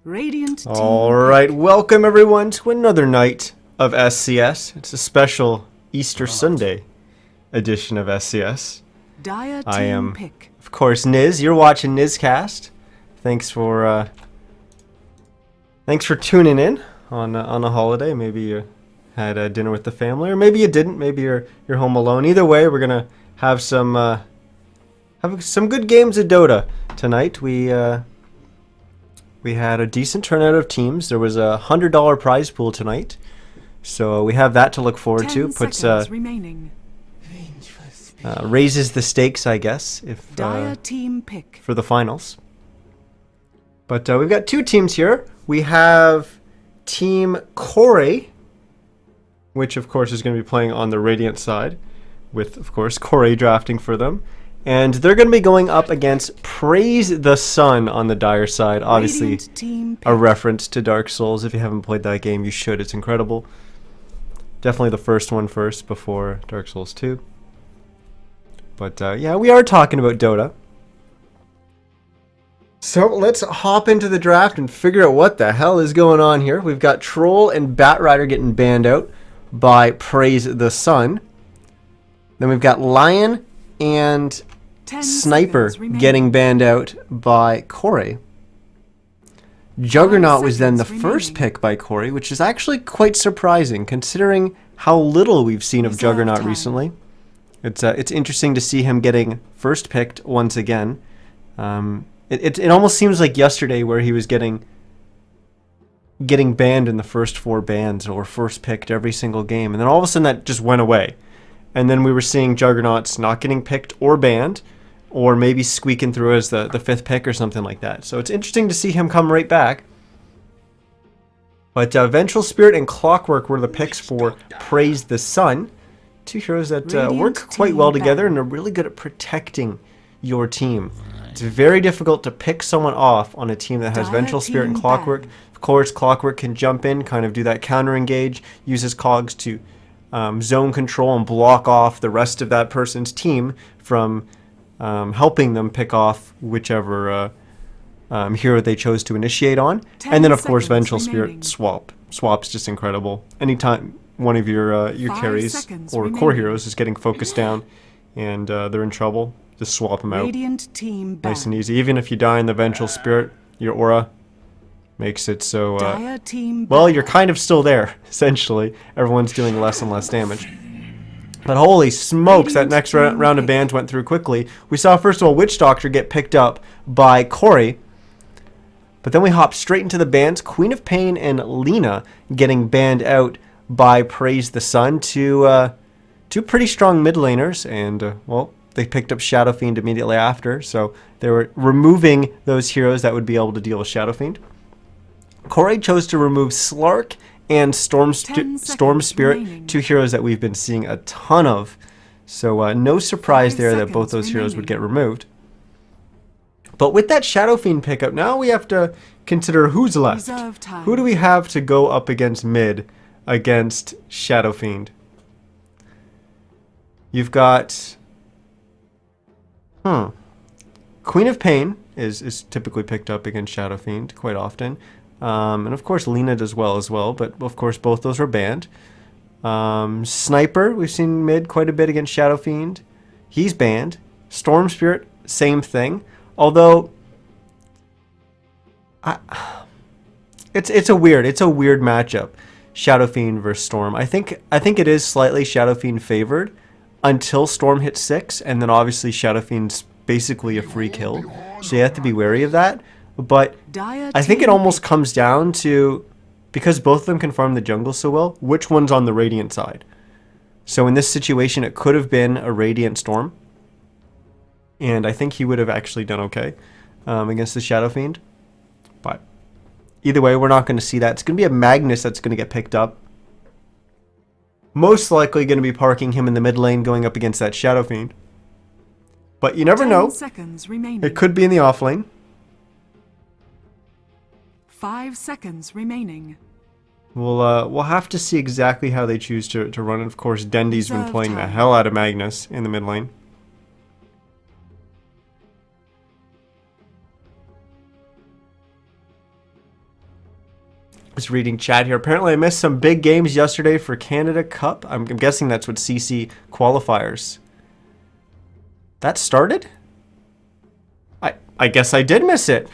Radiant team. Alright, welcome everyone to another night of SCS. It's a special Easter Sunday edition of SCS. Dire I team am, pick. of course, Niz. You're watching NizCast. Thanks for tuning in on a holiday. Maybe you had dinner with the family, or maybe you didn't. Maybe you're home alone. Either way, we're gonna have some good games of Dota tonight. We had a decent turnout of teams. There was a $100 prize pool tonight, so we have that to look forward to. Puts raises the stakes, I guess, if team pick. for the finals. But we've got two teams here. We have Team CoraY, which of course is going to be playing on the Radiant side, with of course CoraY drafting for them. And they're going to be going up against Praise the Sun on the Dire side. Obviously, a reference to Dark Souls. If you haven't played that game, you should. It's incredible. Definitely the first one first before Dark Souls 2. But yeah, we are talking about Dota. So let's hop into the draft and figure out what the hell is going on here. We've got Troll and Batrider getting banned out by Praise the Sun. Then we've got Lion and Sniper getting banned out by CoraY. Juggernaut was then the first pick by CoraY, which is actually quite surprising considering how little we've seen of Juggernaut recently. It's interesting to see him getting first picked once again. It almost seems like yesterday where he was getting banned in the first 4 bans or first picked every single game, and then all of a sudden that just went away. And then we were seeing Juggernauts not getting picked or banned, or maybe squeaking through as the 5th pick or something like that. So it's interesting to see him come right back. But Vengeful Spirit and Clockwork were the picks for Praise the Sun. Two heroes that work quite well together and are really good at protecting your team. It's very difficult to pick someone off on a team that has Vengeful Spirit and Clockwork. Of course, Clockwork can jump in, kind of do that counter engage, use his cogs to zone control and block off the rest of that person's team from helping them pick off whichever hero they chose to initiate on. And then, of course, Vengeful Spirit swap's just incredible. Anytime one of your carries or core heroes is getting focused down and they're in trouble, just swap them out. Nice and easy. Even if you die in the Vengeful Spirit, your aura makes it so, well, you're kind of still there, essentially. Everyone's doing less and less damage. But holy smokes, that next round of bans went through quickly. We saw, first of all, Witch Doctor get picked up by CoraY. But then we hopped straight into the bans. Queen of Pain and Lina getting banned out by Praise the Sun. Two pretty strong mid laners. And, well, they picked up Shadow Fiend immediately after. So they were removing those heroes that would be able to deal with Shadow Fiend. CoraY chose to remove Slark and Storm Spirit, 2 heroes that we've been seeing a ton of. So no surprise there that both those heroes would get removed. But with that Shadow Fiend pickup, now we have to consider who's left. Who do we have to go up against mid against Shadow Fiend? You've got... Queen of Pain is typically picked up against Shadow Fiend quite often. And of course Lina does well as well, but of course both those are banned. Sniper, we've seen mid quite a bit against Shadow Fiend. He's banned. Storm Spirit, same thing. Although it's a weird matchup. Shadow Fiend versus Storm. I think it is slightly Shadow Fiend favored until Storm hits 6, and then obviously Shadow Fiend's basically a free kill. So you have to be wary of that. But I think it almost comes down to, because both of them can farm the jungle so well, which one's on the Radiant side. So in this situation, it could have been a Radiant Storm. And I think he would have actually done okay against the Shadow Fiend. But either way, we're not going to see that. It's going to be a Magnus that's going to get picked up. Most likely going to be parking him in the mid lane going up against that Shadow Fiend. But you never know. It could be in the off lane. 5 seconds remaining. We'll have to see exactly how they choose to run it. Of course, Dendy's been playing the hell out of Magnus in the mid lane. Just reading chat here. Apparently I missed some big games yesterday for Canada Cup. I'm guessing that's what CC qualifiers. That started? I guess I did miss it.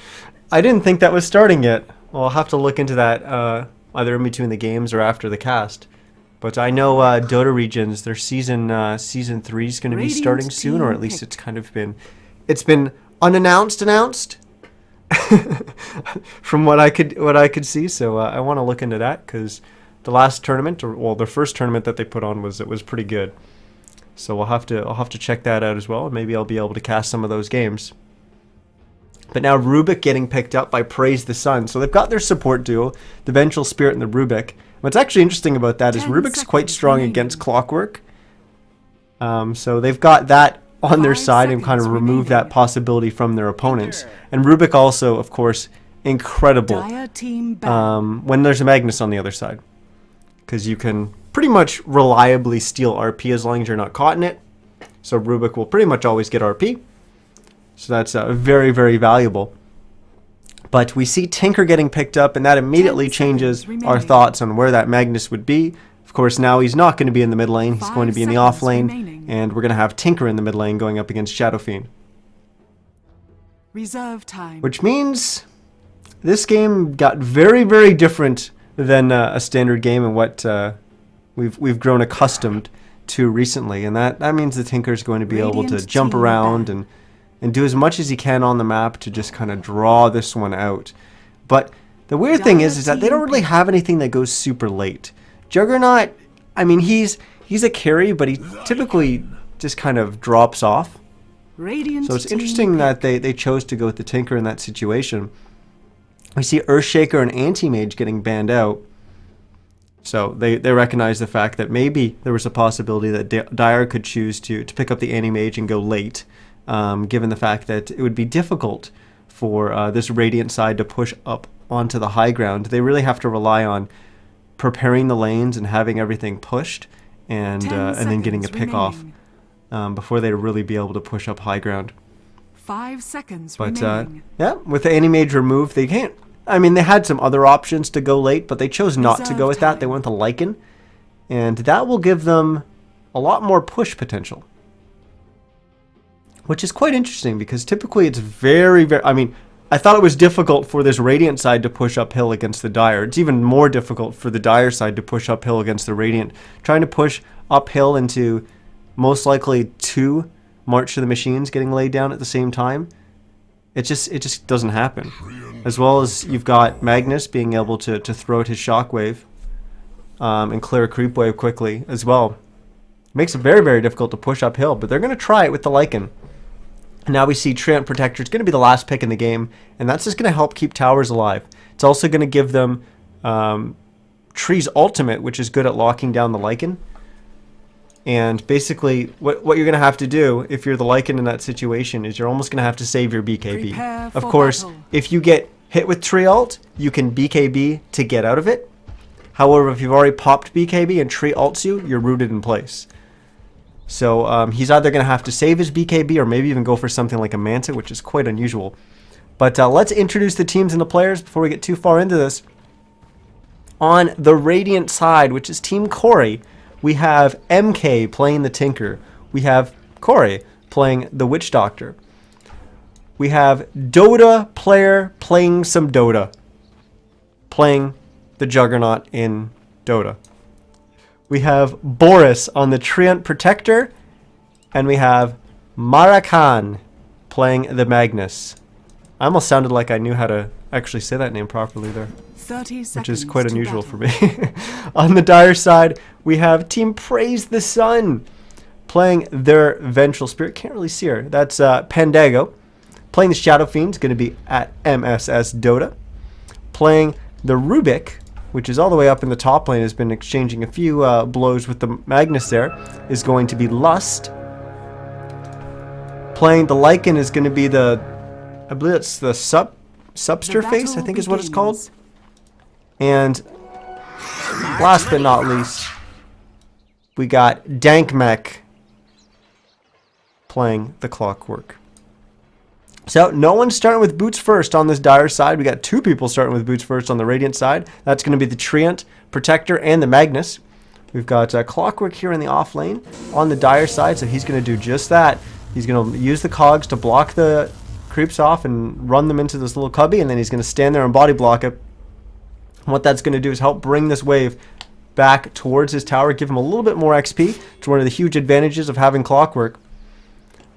I didn't think that was starting yet. Well, I'll have to look into that either in between the games or after the cast. But I know Dota Regions, their season 3 is going to be starting soon, or at least it's kind of been announced from what I could see. So I want to look into that because the last tournament, or well, the first tournament that they put on was pretty good. So I'll have to check that out as well, and maybe I'll be able to cast some of those games. But now Rubik getting picked up by Praise the Sun. So they've got their support duo, the Vengeful Spirit and the Rubik. What's actually interesting about that is Rubik's quite strong against Clockwork. So they've got that on their side and kind of remove that possibility from their opponents. And Rubik also, of course, incredible when there's a Magnus on the other side. Because you can pretty much reliably steal RP as long as you're not caught in it. So Rubik will pretty much always get RP. So that's very, very valuable. But we see Tinker getting picked up, and that immediately changes our thoughts on where that Magnus would be. Of course, now he's not going to be in the mid lane. He's going to be in the off lane, and we're going to have Tinker in the mid lane going up against Shadow Fiend. Reserve time. Which means this game got very, very different than a standard game and what we've grown accustomed to recently. And that means the Tinker is going to be able to jump around and do as much as he can on the map to just kind of draw this one out. But the weird thing is that they don't really have anything that goes super late. Juggernaut, I mean, he's a carry, but he typically just kind of drops off. So it's interesting that they chose to go with the Tinker in that situation. We see Earthshaker and Anti-Mage getting banned out. So they recognize the fact that maybe there was a possibility that Dire could choose to pick up the Anti-Mage and go late. Given the fact that it would be difficult for this Radiant side to push up onto the high ground. They really have to rely on preparing the lanes and having everything pushed and then getting a pick off before they really be able to push up high ground. 5 seconds but remaining. Yeah, with the Anti-Mage removed, they can't. I mean, they had some other options to go late, but they chose not to go with that. They went to Lycan, and that will give them a lot more push potential. Which is quite interesting because typically it's very, very... I mean, I thought it was difficult for this Radiant side to push uphill against the Dire. It's even more difficult for the Dire side to push uphill against the Radiant. Trying to push uphill into most likely 2 March to the Machines getting laid down at the same time. It just doesn't happen. As well as you've got Magnus being able to throw out his Shockwave and clear a Creep Wave quickly as well. It makes it very, very difficult to push uphill, but they're going to try it with the Lycan. Now we see Treant Protector is going to be the last pick in the game, and that's just going to help keep towers alive. It's also going to give them Tree's Ultimate, which is good at locking down the Lycan. And basically, what you're going to have to do, if you're the Lycan in that situation, is you're almost going to have to save your BKB. Of course, if you get hit with Tree Ult, you can BKB to get out of it. However, if you've already popped BKB and Tree ults you, you're rooted in place. So he's either going to have to save his BKB or maybe even go for something like a Manta, which is quite unusual. But let's introduce the teams and the players before we get too far into this. On the Radiant side, which is Team CoraY, we have MK playing the Tinker. We have CoraY playing the Witch Doctor. We have Dota player playing some Dota. Playing the Juggernaut in Dota. We have Boris on the Treant Protector, and we have Marakan playing the Magnus. I almost sounded like I knew how to actually say that name properly there, 30 seconds which is quite unusual for me. On the Dire side, we have Team Praise the Sun playing their Vengeful Spirit. Can't really see her. That's Pandago. Playing the Shadow Fiend is going to be at MSS Dota. Playing the Rubik, which is all the way up in the top lane, has been exchanging a few blows with the Magnus there, is going to be Lust. Playing the Lycan is going to be the, I believe it's the Subster Face, I think is what it's called. And last but not least, we got Dankmech playing the Clockwork. So no one's starting with boots first on this Dire side. We got 2 people starting with boots first on the Radiant side. That's going to be the Treant, Protector, and the Magnus. We've got Clockwork here in the off lane on the Dire side, so he's going to do just that. He's going to use the cogs to block the creeps off and run them into this little cubby, and then he's going to stand there and body block it. And what that's going to do is help bring this wave back towards his tower, give him a little bit more XP. It's one of the huge advantages of having Clockwork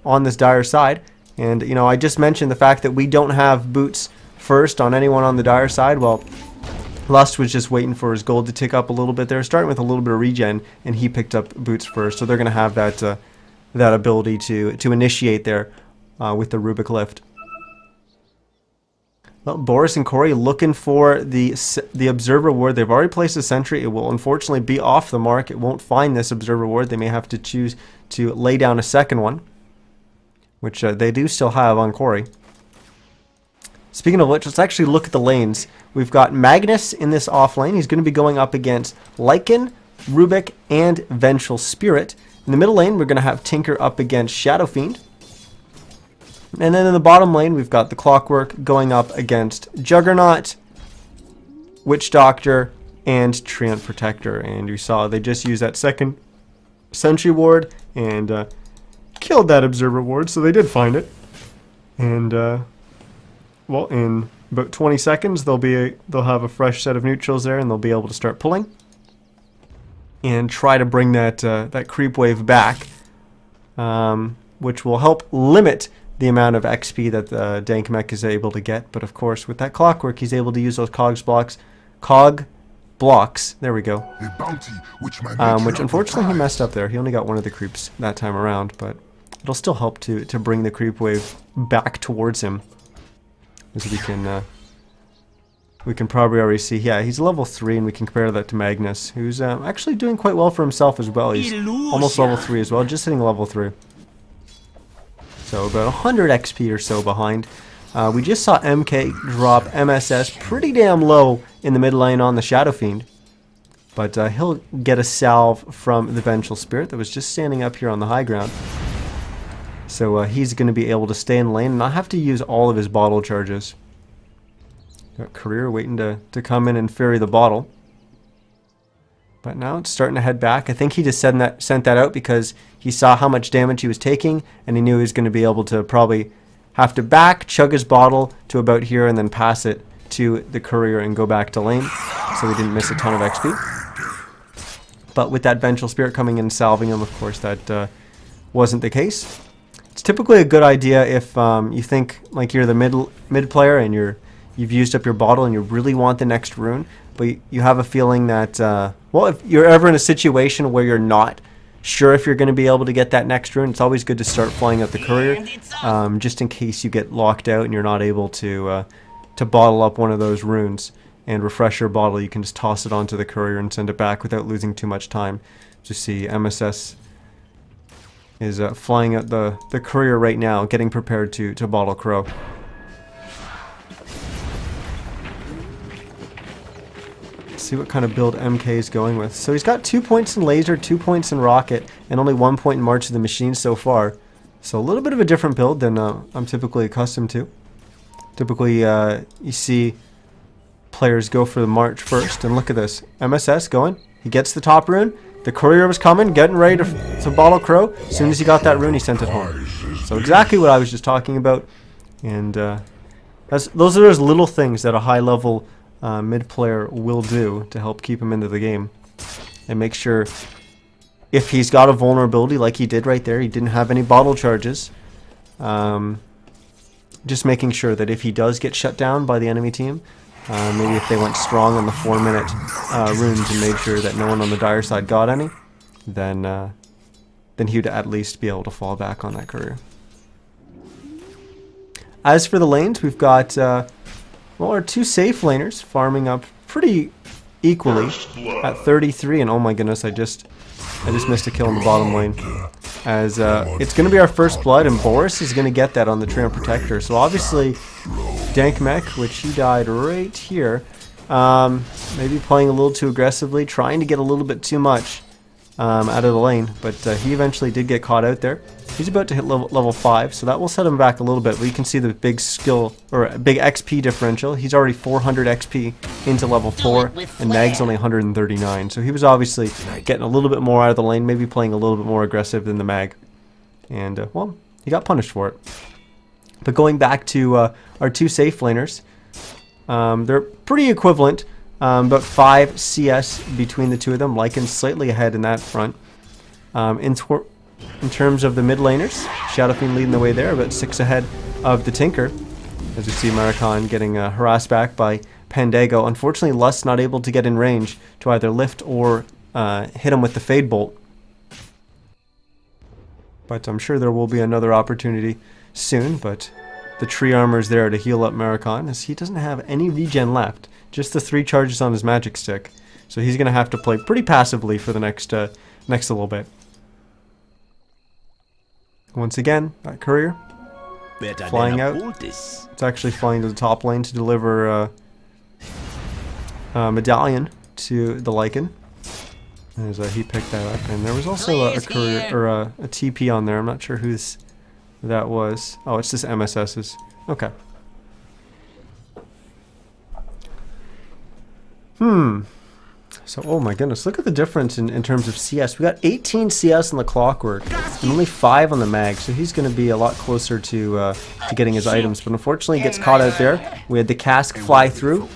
on this Dire side. And, you know, I just mentioned the fact that we don't have boots first on anyone on the Dire side. Well, Lust was just waiting for his gold to tick up a little bit there, starting with a little bit of regen, and he picked up boots first. So they're going to have that that ability to initiate there with the Rubik lift. Well, Boris and CoraY looking for the Observer Ward. They've already placed a sentry. It will unfortunately be off the mark. It won't find this Observer Ward. They may have to choose to lay down a second one, which they do still have on CoraY. Speaking of which, let's actually look at the lanes. We've got Magnus in this off lane. He's going to be going up against Lycan, Rubik, and Vengeful Spirit. In the middle lane, we're going to have Tinker up against Shadow Fiend. And then in the bottom lane, we've got the Clockwork going up against Juggernaut, Witch Doctor, and Treant Protector. And you saw they just used that second Sentry Ward and killed that Observer Ward, so they did find it. And well, in about 20 seconds, they'll have a fresh set of neutrals there, and they'll be able to start pulling and try to bring that that creep wave back, which will help limit the amount of XP that the Dank Mech is able to get. But of course, with that Clockwork, he's able to use those cog blocks. There we go. Which unfortunately he messed up there. He only got one of the creeps that time around, but it'll still help to bring the creep wave back towards him. As we can probably already see, yeah, he's level 3, and we can compare that to Magnus, who's actually doing quite well for himself as well. He's almost level 3 as well, just hitting level 3. So about 100 XP or so behind. We just saw MK drop MSS pretty damn low in the mid lane on the Shadow Fiend. But he'll get a salve from the Vengeful Spirit that was just standing up here on the high ground. So he's going to be able to stay in lane and not have to use all of his bottle charges. Got Career waiting to come in and ferry the bottle. But now it's starting to head back. I think he just sent that out because he saw how much damage he was taking, and he knew he was going to be able to probably have to chug his bottle to about here, and then pass it to the Courier and go back to lane, so he didn't miss a ton of XP. But with that Vengeful Spirit coming in and salving him, of course, that wasn't the case. It's typically a good idea if you think like you're the mid player and you've used up your bottle and you really want the next rune, but you have a feeling that well, if you're ever in a situation where you're not sure if you're going to be able to get that next rune, it's always good to start flying out the Courier, just in case you get locked out and you're not able to bottle up one of those runes and refresh your bottle. You can just toss it onto the Courier and send it back without losing too much time. Just see MSS is flying out the Courier right now, getting prepared to bottle Crow. See what kind of build MK is going with. So he's got 2 points in laser, 2 points in rocket, and only 1 point in March of the Machine so far. So a little bit of a different build than I'm typically accustomed to. Typically, you see players go for the March first, and look at this. MSS going. He gets the top rune. The Courier was coming, getting ready to bottle Crow. As soon as he got that rune, he sent it home. So exactly what I was just talking about. And those are those little things that a high-level mid player will do to help keep him into the game, and make sure if he's got a vulnerability like he did right there, he didn't have any bottle charges, just making sure that if he does get shut down by the enemy team, maybe if they went strong on the 4-minute runes and made sure that no one on the Dire side got any, then he'd at least be able to fall back on that Courier. As for the lanes, we've got well, our 2 safe laners farming up pretty equally at 33, and oh my goodness, I just missed a kill in the bottom lane. As it's going to be our first blood, and Boris is going to get that on the Treant Protector. So obviously, Dank Mech, which he died right here, maybe playing a little too aggressively, trying to get a little bit too much out of the lane, but he eventually did get caught out there. He's about to hit level 5, so that will set him back a little bit, but you can see the big skill, or big XP differential. He's already 400 XP into level 4, and Nag's only 139, so he was obviously getting a little bit more out of the lane, maybe playing a little bit more aggressive than the Mag. And, well, he got punished for it. But going back to our two safe laners, they're pretty equivalent, but 5 CS between the two of them. Lycan's slightly ahead in that front. In terms of the mid laners, Shadowfiend leading the way there, about 6 ahead of the Tinker. As we see Maricon getting harassed back by Pandago. Unfortunately, Lust not able to get in range to either lift or hit him with the Fade Bolt. But I'm sure there will be another opportunity soon, but the tree armor is there to heal up Maricon, as he doesn't have any regen left. Just the 3 charges on his magic stick. So he's going to have to play pretty passively for the next little bit. Once again, that courier flying out. It's actually flying to the top lane to deliver a medallion to the Lycan. As he picked that up, and there was also a courier or a TP on there. I'm not sure whose that was. Oh, it's just MSS's. Okay. So, oh my goodness, look at the difference in terms of CS. We got 18 CS on the Clockwork and only 5 on the Mag, so he's going to be a lot closer to getting his items. But unfortunately, he gets caught out there. We had the cask fly through,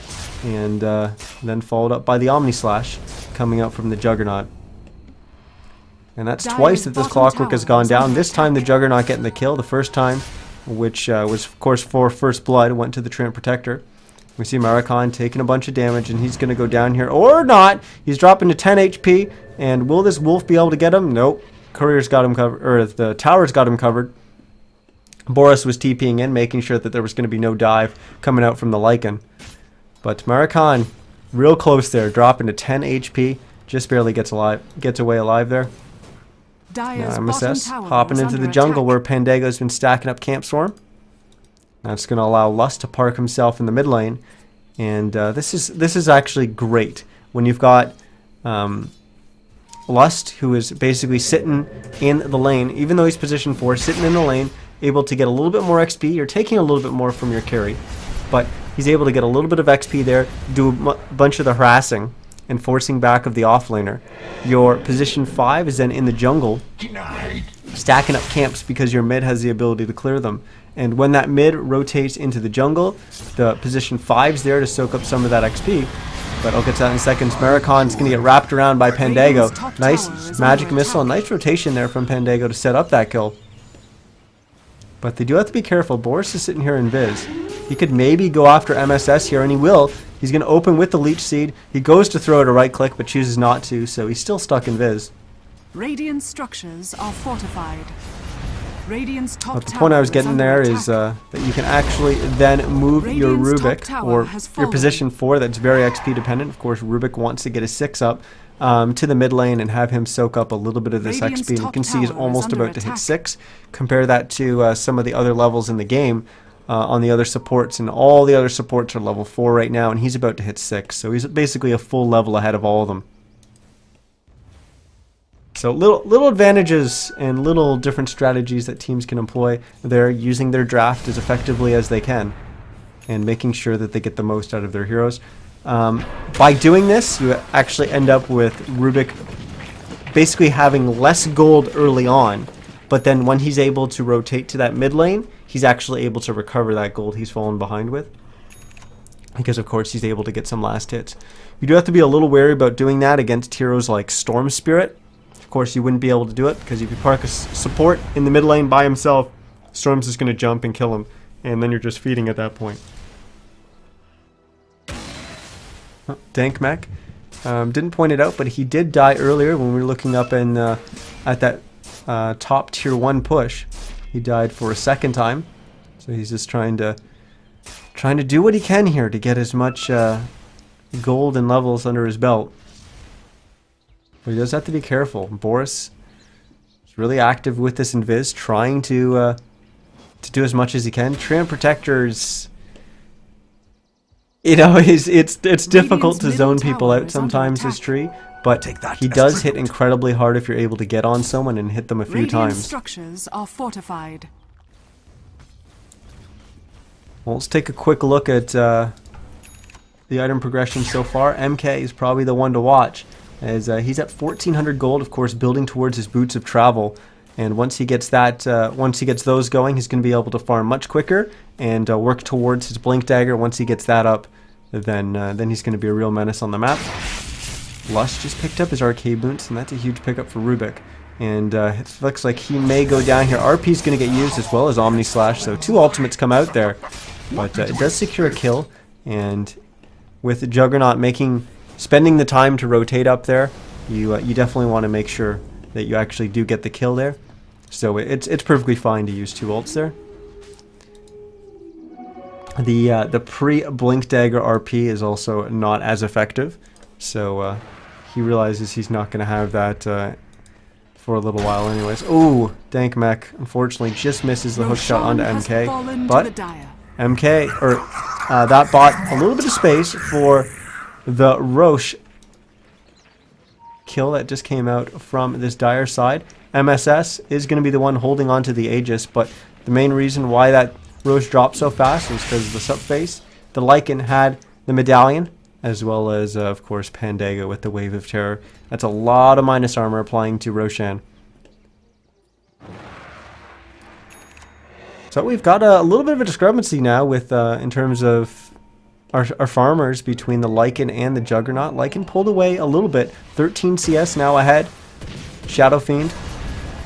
and then followed up by the Omni Slash coming out from the Juggernaut. And that's twice that this Clockwork has gone down. This time the Juggernaut getting the kill. The first time, which was of course for First Blood, went to the Treant Protector. We see Maricon taking a bunch of damage, and he's going to go down here, or not. He's dropping to 10 HP, and will this wolf be able to get him? Nope. Courier's got him covered, or the tower's got him covered. Boris was TPing in, making sure that there was going to be no dive coming out from the Lycan. But Maricon, real close there, dropping to 10 HP, just barely gets away alive there. MSS hopping into the jungle where Pandago's been stacking up camps for him. That's going to allow Lust to park himself in the mid lane, and this is actually great when you've got Lust, who is basically sitting in the lane, even though he's position 4, sitting in the lane, able to get a little bit more XP. You're taking a little bit more from your carry, but he's able to get a little bit of XP there, do a bunch of the harassing and forcing back of the offlaner. Your position 5 is then in the jungle, stacking up camps because your mid has the ability to clear them. And when that mid rotates into the jungle, the position 5's there to soak up some of that XP. But I'll get to that in a second. Maricon's going to get wrapped around by Pandago. Nice magic missile, nice rotation there from Pandago to set up that kill. But they do have to be careful. Boris is sitting here in Viz. He could maybe go after MSS here, and he will. He's going to open with the Leech Seed. He goes to throw it a right click, but chooses not to, so he's still stuck in Viz. Radiant structures are fortified. Radiant's top but the point I was getting there is that you can actually then move your Rubik, or your position 4 that's very XP dependent. Of course, Rubik wants to get his 6 up to the mid lane and have him soak up a little bit of this XP. And you can see he's almost about to hit 6. Compare that to some of the other levels in the game on the other supports, and all the other supports are level 4 right now, and he's about to hit 6. So he's basically a full level ahead of all of them. So little advantages and little different strategies that teams can employ. They're using their draft as effectively as they can and making sure that they get the most out of their heroes. By doing this, you actually end up with Rubik basically having less gold early on, but then when he's able to rotate to that mid lane, he's actually able to recover that gold he's fallen behind with, because of course he's able to get some last hits. You do have to be a little wary about doing that against heroes like Storm Spirit. Of course, you wouldn't be able to do it, because if you park a support in the mid lane by himself, Storm's just going to jump and kill him, and then you're just feeding at that point. Oh, Dank Mech didn't point it out, but he did die earlier when we were looking up in at that top tier 1 push. He died for a second time, so he's just trying to do what he can here to get as much gold and levels under his belt. But he does have to be careful. Boris is really active with this invis, trying to do as much as he can. Treant Protectors, you know, it's difficult to zone people out sometimes, this tree. but he does hit incredibly hard if you're able to get on someone and hit them a few Radiant times. structures are fortified. Well, let's take a quick look at the item progression so far. MK is probably the one to watch, as he's at 1,400 gold, of course, building towards his boots of travel. And once he gets that, once he gets those going, he's going to be able to farm much quicker and work towards his blink dagger. Once he gets that up, then he's going to be a real menace on the map. Lust just picked up his arcade boots, and that's a huge pickup for Rubik. And it looks like he may go down here. RP is going to get used as well as Omni Slash, so 2 ultimates come out there. But it does secure a kill, and with the Juggernaut spending the time to rotate up there, you definitely want to make sure that you actually do get the kill there. So it's perfectly fine to use 2 ults there. The pre-blink dagger RP is also not as effective, so he realizes he's not going to have that for a little while anyways. Oh, Dank Mech unfortunately just misses the hook shot onto MK, but MK, or that bought a little bit of space for the Roche kill that just came out from this dire side. MSS is going to be the one holding on to the Aegis, but the main reason why that Roche dropped so fast was because of the subface. The Lycan had the medallion, as well as, of course, Pandaga with the Wave of Terror. That's a lot of minus armor applying to Roshan. So we've got a little bit of a discrepancy now with in terms of our farmers between the Lycan and the Juggernaut. Lycan pulled away a little bit. 13 CS now ahead. Shadow Fiend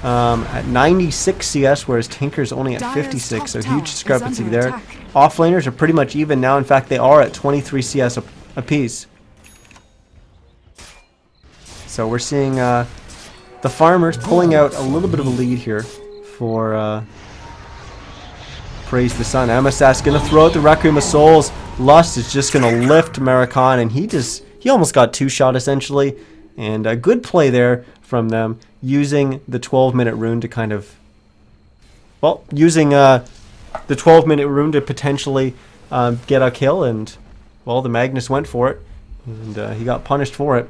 at 96 CS, whereas Tinker's only at 56, so huge discrepancy there. Offlaners are pretty much even now. In fact, they are at 23 CS apiece. So we're seeing the farmers pulling out a little bit of a lead here for Praise the Sun. MSS gonna throw out the Requiem of Souls. Lust is just gonna lift Marikan, and he almost got 2-shot essentially. And a good play there from them, using the 12-minute rune to kind of, well, using the 12-minute rune to potentially get a kill, and well, the Magnus went for it, and he got punished for it.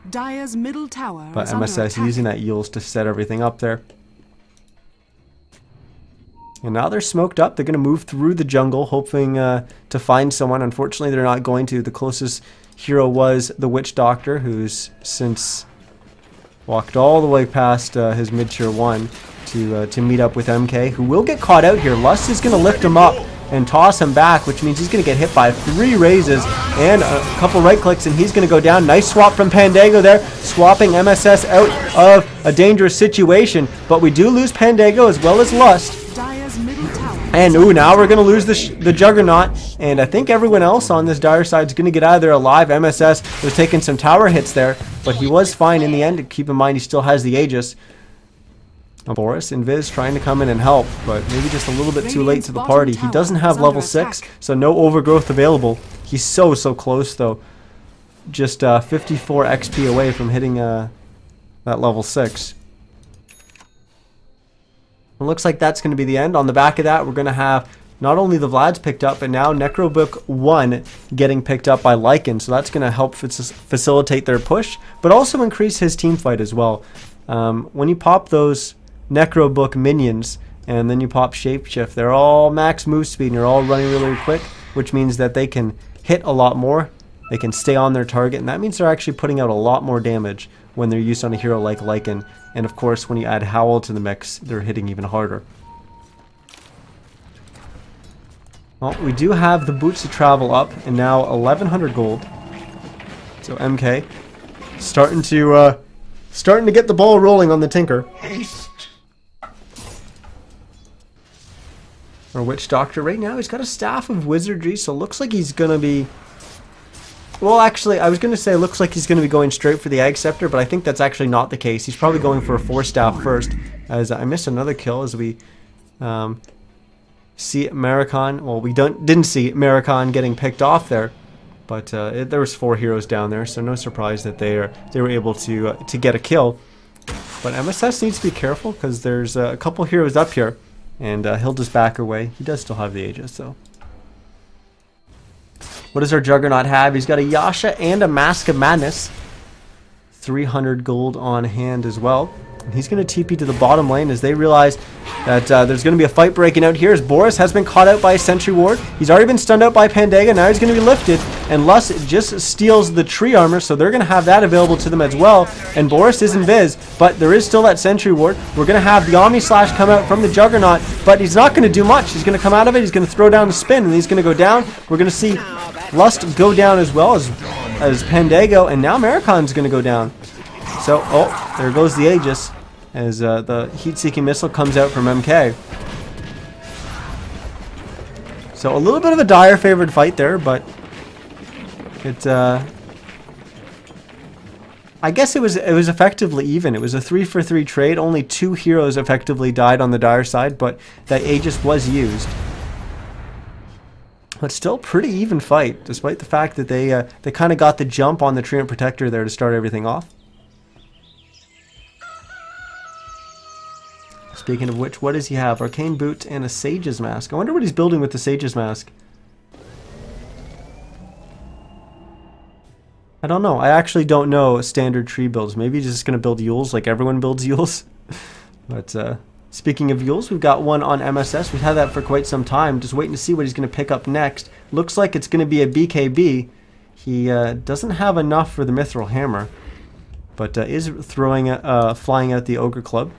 Dire's middle tower But is under MSS attack. using that Eul's to set everything up there. And now they're smoked up. They're going to move through the jungle, hoping to find someone. Unfortunately, they're not going to. The closest hero was the Witch Doctor, who's since walked all the way past his mid-tier 1 to meet up with MK, who will get caught out here. Lust is going to lift him up and toss him back, which means he's going to get hit by 3 raises and a couple right clicks, and he's going to go down. Nice swap from Pandago there, swapping MSS out of a dangerous situation. But we do lose Pandago as well as Lust. Dire's middle tower. And now we're going to lose the Juggernaut, and I think everyone else on this dire side is going to get out of there alive. MSS was taking some tower hits there, but he was fine in the end. Keep in mind, he still has the Aegis. Boris and Viz trying to come in and help, but maybe just a little bit too late to the party. He doesn't have level 6, so no overgrowth available. He's so close, though. Just 54 XP away from hitting that level 6. It looks like that's going to be the end. On the back of that, we're going to have not only the Vlads picked up, but now Necrobook 1 getting picked up by Lycan. So that's going to help facilitate their push, but also increase his team fight as well. When you pop those Necrobook minions, and then you pop Shapeshift, they're all max move speed, and you're all running really quick, which means that they can hit a lot more. They can stay on their target, and that means they're actually putting out a lot more damage when they're used on a hero like Lycan. And of course, when you add Howl to the mix, they're hitting even harder. Well, we do have the boots to travel up, and now 1,100 gold. So MK starting to get the ball rolling on the Tinker. Our Witch Doctor right now, he's got a Staff of Wizardry, so it looks like he's gonna be. Well, actually, I was going to say it looks like he's going to be going straight for the Egg Scepter, but I think that's actually not the case. He's probably going for a 4-staff first, as I missed another kill as we see Marikan. Well, we didn't see Marikan getting picked off there, but there was 4 heroes down there, so no surprise that they were able to get a kill. But MSS needs to be careful, because there's a couple heroes up here, and he'll just back away. He does still have the Aegis, though. What does our Juggernaut have? He's got a Yasha and a Mask of Madness. 300 gold on hand as well. And he's going to TP to the bottom lane as they realize that there's going to be a fight breaking out here as Boris has been caught out by a sentry ward. He's already been stunned out by Pandega. Now he's going to be lifted, and Lust just steals the tree armor, so they're going to have that available to them as well. And Boris is invis, but there is still that sentry ward. We're going to have the Omni Slash come out from the Juggernaut, but he's not going to do much. He's going to come out of it. He's going to throw down the spin, and he's going to go down. We're going to see Lust go down as well as Pandego, and now Maricon's going to go down. So, oh, there goes the Aegis as the heat-seeking missile comes out from MK. So a little bit of a dire favored fight there, but it I guess it was effectively even. It was a 3-for-3 trade. Only 2 heroes effectively died on the dire side, but that Aegis was used. But still pretty even fight, despite the fact that they kind of got the jump on the Treant Protector there to start everything off. Speaking of which, what does he have? Arcane Boot and a Sage's Mask. I wonder what he's building with the Sage's Mask. I don't know. I actually don't know standard tree builds. Maybe he's just going to build Yules like everyone builds Yules. But speaking of Yules, we've got one on MSS. We've had that for quite some time. Just waiting to see what he's going to pick up next. Looks like it's going to be a BKB. He doesn't have enough for the Mithril Hammer, but is flying out the Ogre Club.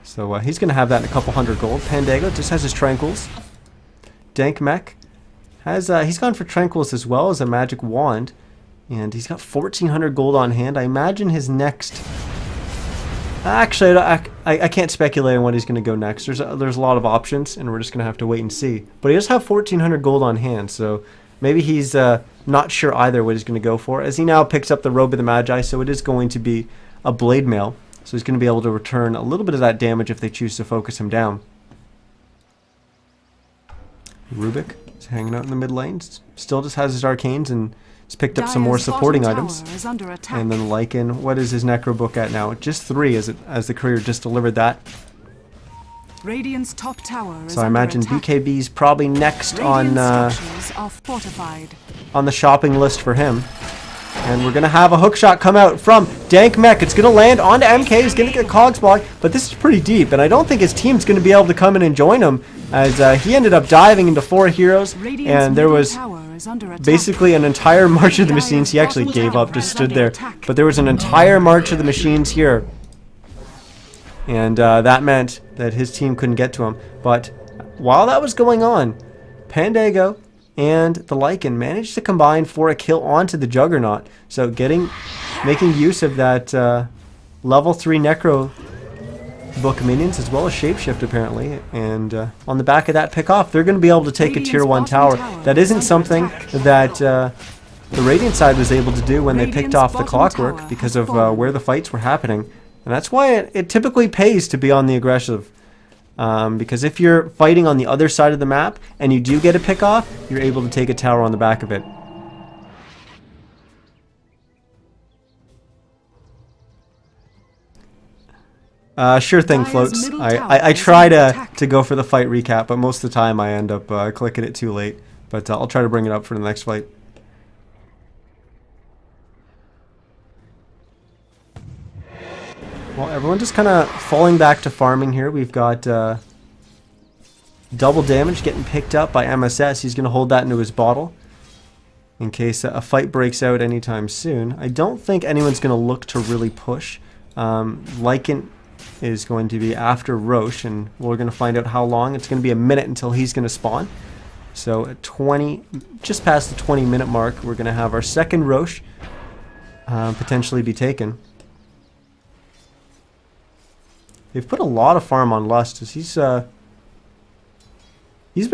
So he's going to have that in a couple hundred gold. Pandego just has his Tranquils. Dank Mech has he's gone for Tranquils as well as a Magic Wand, and he's got 1,400 gold on hand. I imagine his next. Actually, I can't speculate on what he's going to go next. There's a lot of options, and we're just going to have to wait and see. But he does have 1,400 gold on hand, so maybe he's not sure either what he's going to go for. As he now picks up the Robe of the Magi, so it is going to be a Blade Mail. So he's going to be able to return a little bit of that damage if they choose to focus him down. Rubik is hanging out in the mid lanes. Still just has his arcanes and has picked up some more supporting items. And then Lycan, what is his Necro Book at now? Just 3 as the courier just delivered that. Radiant's top tower is so I imagine BKB's probably next on the shopping list for him. And we're going to have a hookshot come out from Dank Mech. It's going to land onto MK. He's going to get Cogs blocked, but this is pretty deep. And I don't think his team's going to be able to come in and join him, as he ended up diving into 4 heroes. And there was basically an entire March of the Machines. He actually gave up, just stood there. But there was an entire March of the Machines here. And that meant that his team couldn't get to him. But while that was going on, Pandego and the Lycan managed to combine for a kill onto the Juggernaut. So making use of that level 3 Necro Book minions as well as Shapeshift apparently. And on the back of that pick off, they're going to be able to take a tier 1 tower. That isn't something that the Radiant side was able to do when they picked off the Clockwork because of where the fights were happening. And that's why it typically pays to be on the aggressive. Because if you're fighting on the other side of the map and you do get a pick off, you're able to take a tower on the back of it. Sure thing, Floats. I try to go for the fight recap, but most of the time I end up clicking it too late. But I'll try to bring it up for the next fight. Well, everyone just kind of falling back to farming here. We've got double damage getting picked up by MSS. He's going to hold that into his bottle in case a fight breaks out anytime soon. I don't think anyone's going to look to really push. Lycan is going to be after Roche, and we're going to find out how long. It's going to be a minute until he's going to spawn. So at just past the 20-minute mark, we're going to have our second Roche potentially be taken. They've put a lot of farm on Lust. He's been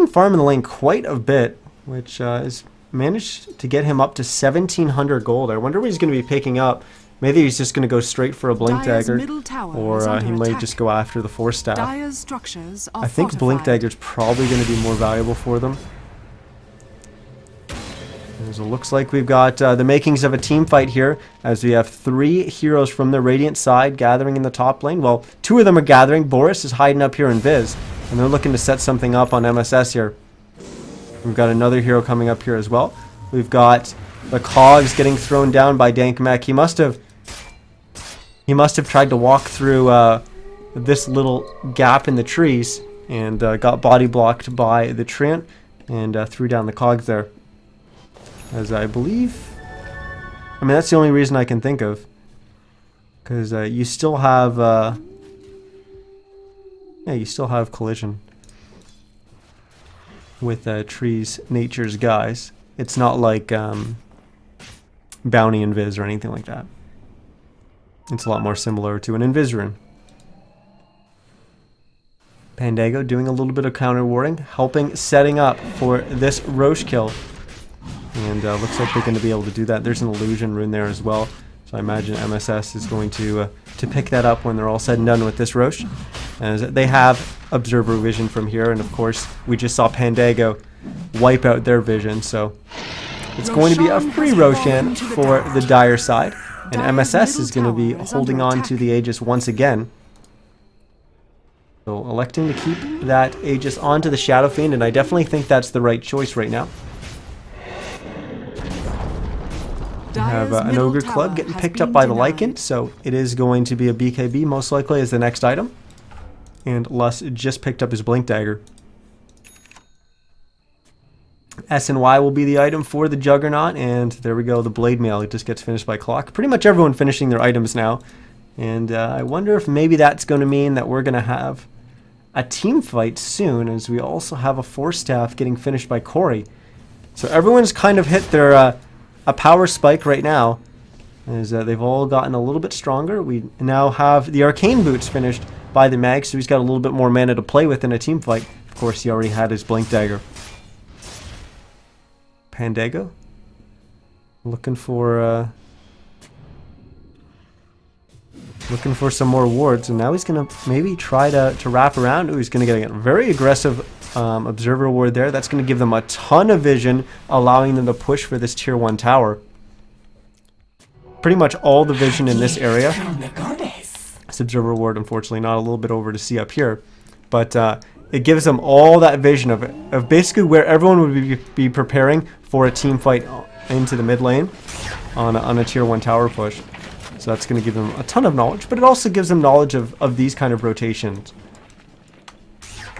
farming the lane quite a bit, which has managed to get him up to 1,700 gold. I wonder what he's going to be picking up. Maybe he's just going to go straight for a Blink Dagger, or he might just go after the Force Staff. I think Blink Dagger is probably going to be more valuable for them. As it looks like we've got the makings of a team fight here, as we have 3 heroes from the Radiant side gathering in the top lane. Well, 2 of them are gathering. Boris is hiding up here in Viz, and they're looking to set something up on MSS here. We've got another hero coming up here as well. We've got the Cogs getting thrown down by Dank Mech. He must have He must have tried to walk through this little gap in the trees and got body blocked by the treant and threw down the cogs there. As I believe... I mean, that's the only reason I can think of. Because you still have... yeah, you still have collision with Trees Nature's guys. It's not like Bounty Invis or anything like that. It's a lot more similar to an Invis rune. Pandago doing a little bit of counter warding, helping setting up for this Roche kill. And looks like they're going to be able to do that. There's an illusion rune there as well. So I imagine MSS is going to pick that up when they're all said and done with this Roche. As they have observer vision from here, and of course we just saw Pandago wipe out their vision, so it's going to be a free Roshan for the Dire side. And MSS is going to be holding on to the Aegis once again. So electing to keep that Aegis onto the Shadow Fiend, and I definitely think that's the right choice right now. We have an Ogre Club getting picked up by the Lycan, so it is going to be a BKB most likely as the next item. And Lus just picked up his Blink Dagger. S and Y will be the item for the Juggernaut, and there we go, the Blade Mail. It just gets finished by clock. Pretty much everyone finishing their items now. And I wonder if maybe that's going to mean that we're going to have a team fight soon, as we also have a Force Staff getting finished by CoraY. So everyone's kind of hit their a power spike right now, as they've all gotten a little bit stronger. We now have the Arcane Boots finished by the Mag, so he's got a little bit more mana to play with in a team fight. Of course, he already had his Blink Dagger. Pandago looking for some more wards, and now he's gonna maybe try to wrap around. Ooh, he's gonna get a very aggressive observer ward there. That's gonna give them a ton of vision, allowing them to push for this tier 1 tower. Pretty much all the vision in this area. This observer ward, unfortunately, not a little bit over to see up here, but it gives them all that vision of basically where everyone would be preparing for a team fight into the mid lane on a tier 1 tower push. So that's going to give them a ton of knowledge, but it also gives them knowledge of these kind of rotations.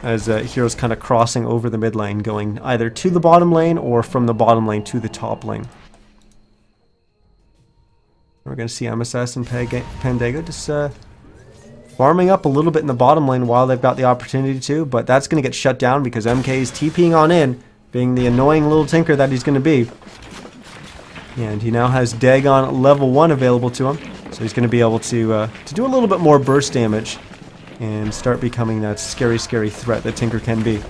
As heroes kind of crossing over the mid lane, going either to the bottom lane or from the bottom lane to the top lane. We're going to see MSS and Pandago just farming up a little bit in the bottom lane while they've got the opportunity to, but that's going to get shut down because MK is TPing on in, being the annoying little tinker that he's going to be. And he now has Dagon level 1 available to him, so he's going to be able to do a little bit more burst damage and start becoming that scary, scary threat that Tinker can be.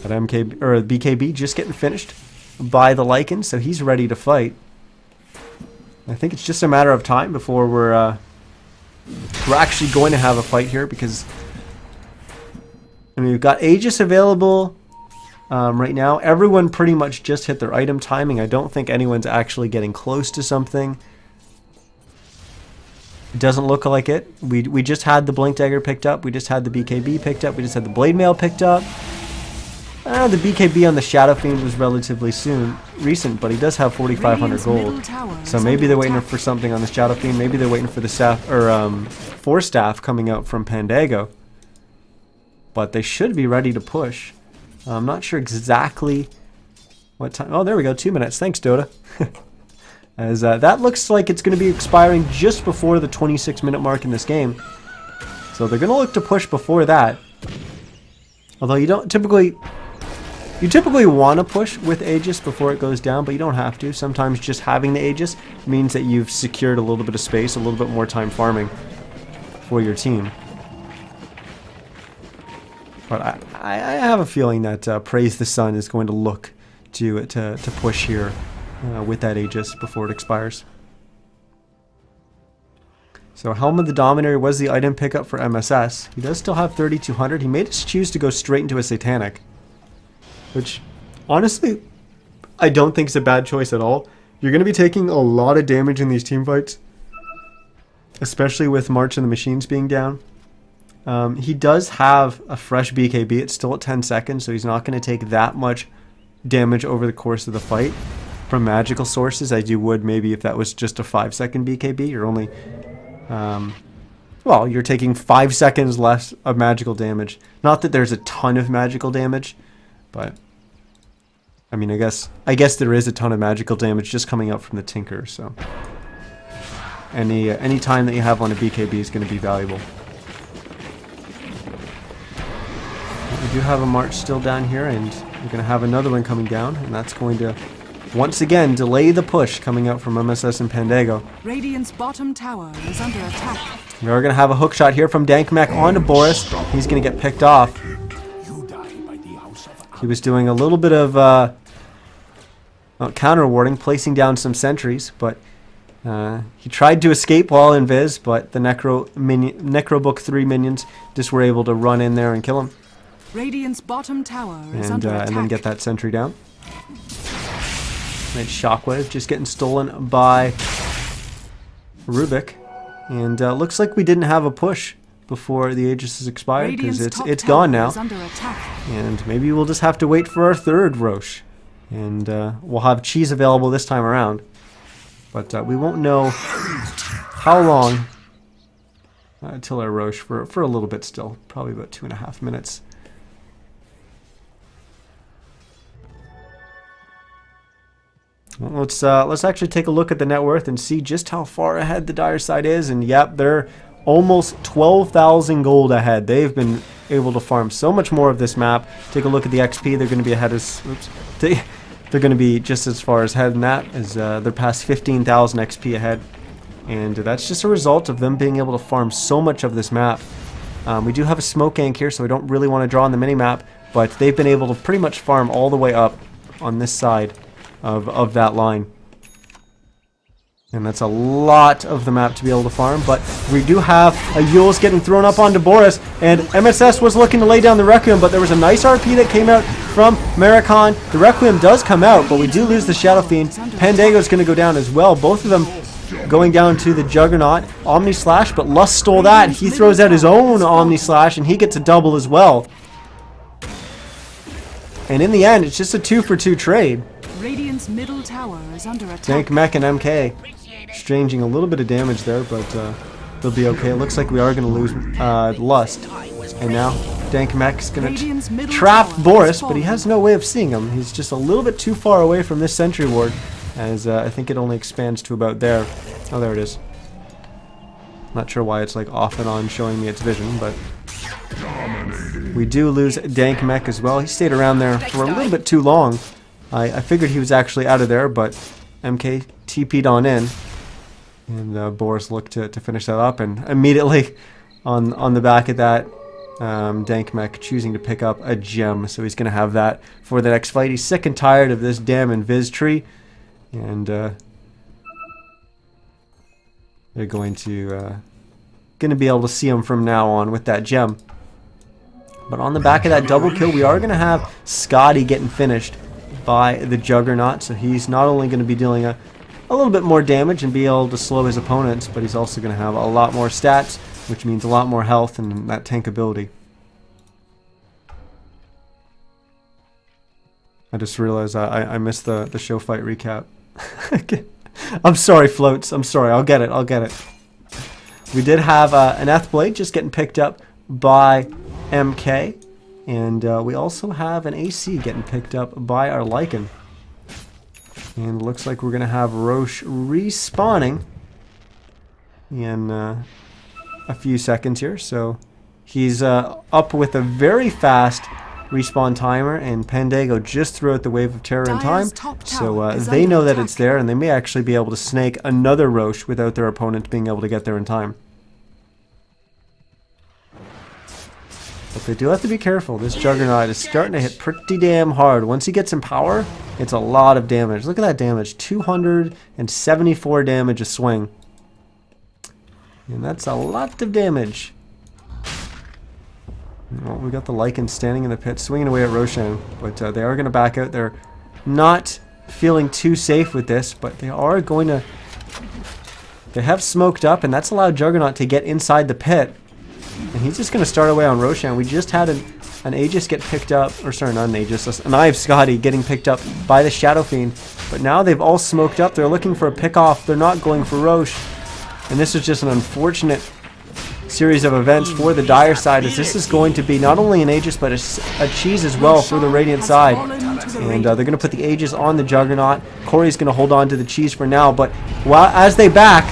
But BKB just getting finished by the Lycan, so he's ready to fight. I think it's just a matter of time before we're actually going to have a fight here, because I mean, we've got Aegis available right now. Everyone pretty much just hit their item timing. I don't think anyone's actually getting close to something. It doesn't look like it. We just had the Blink Dagger picked up. We just had the BKB picked up. We just had the Blade Mail picked up. The BKB on the Shadow Fiend was relatively recent, but he does have 4,500 gold. So maybe they're waiting for something on the Shadow Fiend. Maybe they're waiting for the staff or Force Staff coming out from Pandago. But they should be ready to push. I'm not sure exactly what time. Oh, there we go. 2 minutes. Thanks, Dota. As that looks like it's going to be expiring just before the 26-minute mark in this game. So they're going to look to push before that. Although you don't typically... You typically want to push with Aegis before it goes down, but you don't have to. Sometimes just having the Aegis means that you've secured a little bit of space, a little bit more time farming for your team. But I have a feeling that Praise the Sun is going to look to push here with that Aegis before it expires. So Helm of the Dominator was the item pickup for MSS. He does still have 3,200. He made us choose to go straight into a Satanic, which honestly I don't think is a bad choice at all. You're going to be taking a lot of damage in these team fights, especially with March of the Machines being down. He does have a fresh BKB. It's still at 10 seconds, so he's not going to take that much damage over the course of the fight from magical sources as you would maybe if that was just a 5-second BKB. You're only well, you're taking 5 seconds less of magical damage. Not that there's a ton of magical damage, but I mean, I guess there is a ton of magical damage just coming out from the Tinker. So any time that you have on a BKB is going to be valuable. We do have a march still down here, and we're going to have another one coming down, and that's going to once again delay the push coming out from MSS and Pandago. Radiant's bottom tower is under attack. We are going to have a hook shot here from Dankmech onto Boris. He's going to get picked off. He was doing a little bit of counter warding, placing down some sentries, but he tried to escape while in Viz, but the Necrobook 3 minions just were able to run in there and kill him. Radiant's bottom tower is under attack. And then get that sentry down. Nice shockwave just getting stolen by Rubik. And looks like we didn't have a push before the Aegis is expired, because it's gone now. And maybe we'll just have to wait for our third Roche. And we'll have cheese available this time around. But we won't know how long until our Roche, for a little bit still. Probably about 2.5 minutes. Well, let's actually take a look at the net worth and see just how far ahead the dire side is. And yep, they're almost 12,000 gold ahead. They've been able to farm so much more of this map. Take a look at the XP. They're going to be ahead as they're going to be just as far ahead in that as they're past 15,000 XP ahead. And that's just a result of them being able to farm so much of this map. We do have a smoke gank here, so we don't really want to draw on the mini-map, but they've been able to pretty much farm all the way up on this side of that line. And that's a lot of the map to be able to farm, but we do have a Yule's getting thrown up onto Boris, and MSS was looking to lay down the Requiem, but there was a nice RP that came out from Maricon. The Requiem does come out, but we do lose the Shadow Fiend. Pandago's going to go down as well. Both of them going down to the Juggernaut. Omni Slash, but Lust stole that. He throws out his own Omni Slash, and he gets a double as well. And in the end, it's just a 2-for-2 trade. Radiant's middle tower is under attack. Dankmech and MK exchanging a little bit of damage there, but they'll be okay. It looks like we are going to lose Lust. And now Dankmech's going to trap Boris, but he has no way of seeing him. He's just a little bit too far away from this sentry ward, as I think it only expands to about there. Oh, there it is. Not sure why it's like off and on showing me its vision, but we do lose Dankmech as well. He stayed around there for a little bit too long. I figured he was actually out of there, but MK TP'd on in. And Boris looked to finish that up, and immediately on the back of that, Dankmech choosing to pick up a gem. So he's going to have that for the next fight. He's sick and tired of this damn Invis tree. And they're going to be able to see him from now on with that gem. But on the back of that double kill, we are going to have Scotty getting finished by the Juggernaut, so he's not only going to be dealing a little bit more damage and be able to slow his opponents, but he's also going to have a lot more stats, which means a lot more health and that tank ability. I just realized I missed the show fight recap. I'm sorry, Floats. I'm sorry. I'll get it. We did have an Ethblade just getting picked up by MK. And we also have an AC getting picked up by our Lycan. And it looks like we're going to have Roche respawning in a few seconds here. So he's up with a very fast respawn timer, and Pandago just threw out the Wave of Terror in time. So they know that it's there, and they may actually be able to snake another Roche without their opponent being able to get there in time. But they do have to be careful. This Juggernaut is starting to hit pretty damn hard. Once he gets in power, it's a lot of damage. Look at that damage. 274 damage a swing. And that's a lot of damage. Well, we got the Lycan standing in the pit, swinging away at Roshan. But they are going to back out. They're not feeling too safe with this, but they are going to... They have smoked up, and that's allowed Juggernaut to get inside the pit. And he's just going to start away on Roshan. We just had an Aegis get picked up, or sorry, not an Aegis, an Eye of Scotty getting picked up by the Shadow Fiend. But now they've all smoked up. They're looking for a pick-off. They're not going for Roche. And this is just an unfortunate series of events for the Dire side, as this is going to be not only an Aegis but a cheese as well for the Radiant side. And they're going to put the Aegis on the Juggernaut. CoraY's going to hold on to the cheese for now, but as they back,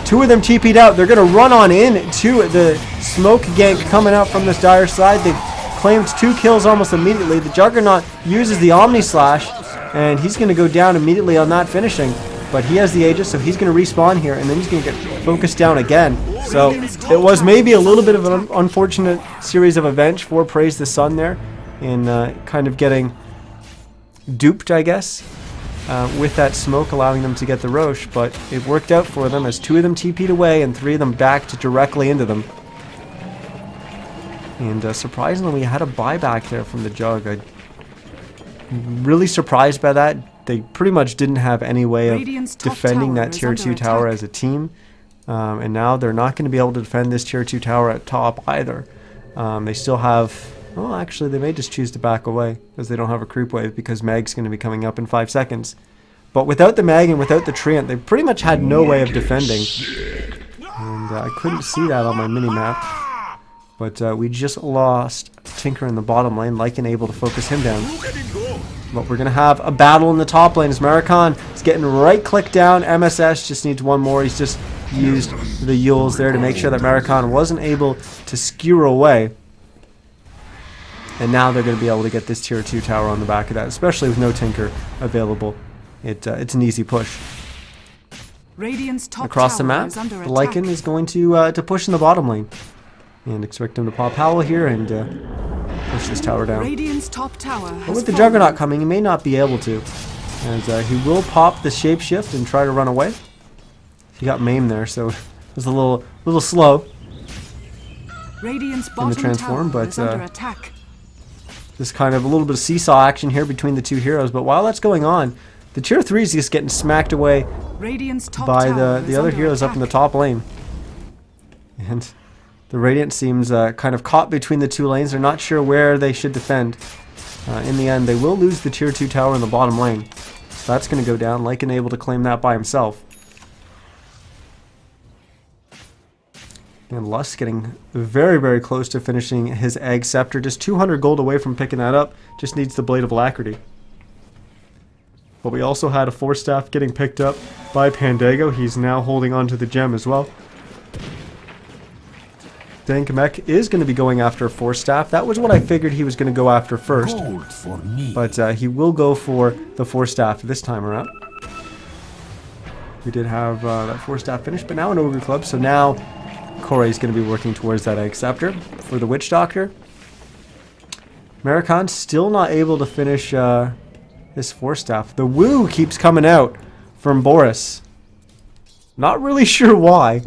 two of them TP'd out. They're going to run on in to the smoke gank coming out from this Dire side. They've claimed 2 kills almost immediately. The Juggernaut uses the Omni Slash, and he's going to go down immediately on that finishing. But he has the Aegis, so he's going to respawn here, and then he's going to get focused down again. So it was maybe a little bit of an unfortunate series of events for Praise the Sun there, in kind of getting duped, I guess, with that smoke allowing them to get the Roche. But it worked out for them as 2 of them TP'd away and 3 of them backed directly into them. And surprisingly, we had a buyback there from the Jug. I'm really surprised by that. They pretty much didn't have any way of defending that tier 2 tower as a team. And now they're not going to be able to defend this tier 2 tower at top either. They still have... Well, actually, they may just choose to back away because they don't have a creep wave, because Mag's going to be coming up in 5 seconds. But without the Mag and without the Treant, they pretty much had no way of defending. And I couldn't see that on my mini-map. But we just lost Tinker in the bottom lane, Lycan able to focus him down. But we're going to have a battle in the top lane as Maricon is getting right-click down. MSS just needs one more. He's just used the Yules there to make sure that Maricon wasn't able to skewer away. And now they're going to be able to get this tier 2 tower on the back of that, especially with no Tinker available. It's an easy push. Radiant's top Across the tower map, is under the Lycan is going to push in the bottom lane. And expect him to pop Howl here and push this tower down. Radiant's top tower has But with the fallen. Juggernaut coming, he may not be able to, as he will pop the shapeshift and try to run away. He got maimed there, so it was a little slow Radiant's in the bottom transform, tower but is under attack. this kind of a little bit of seesaw action here between the 2 heroes. But while that's going on, the tier 3 is just getting smacked away Radiant's top by tower the is other under heroes up in the attack. top lane. And the Radiant seems kind of caught between the 2 lanes. They're not sure where they should defend. In the end, they will lose the tier 2 tower in the bottom lane. So that's going to go down. Lycan able to claim that by himself. And Lust getting very, very close to finishing his Egg Scepter. Just 200 gold away from picking that up. Just needs the Blade of Alacrity. But we also had a Force Staff getting picked up by Pandago. He's now holding on to the gem as well. Dankamek is going to be going after a Force Staff. That was what I figured he was going to go after first. But he will go for the Force Staff this time around. We did have that Force Staff finished, but now an Ogre Club. So now CoraY is going to be working towards that Egg Scepter for the Witch Doctor. Maricon still not able to finish his Force Staff. The woo keeps coming out from Boris. Not really sure why.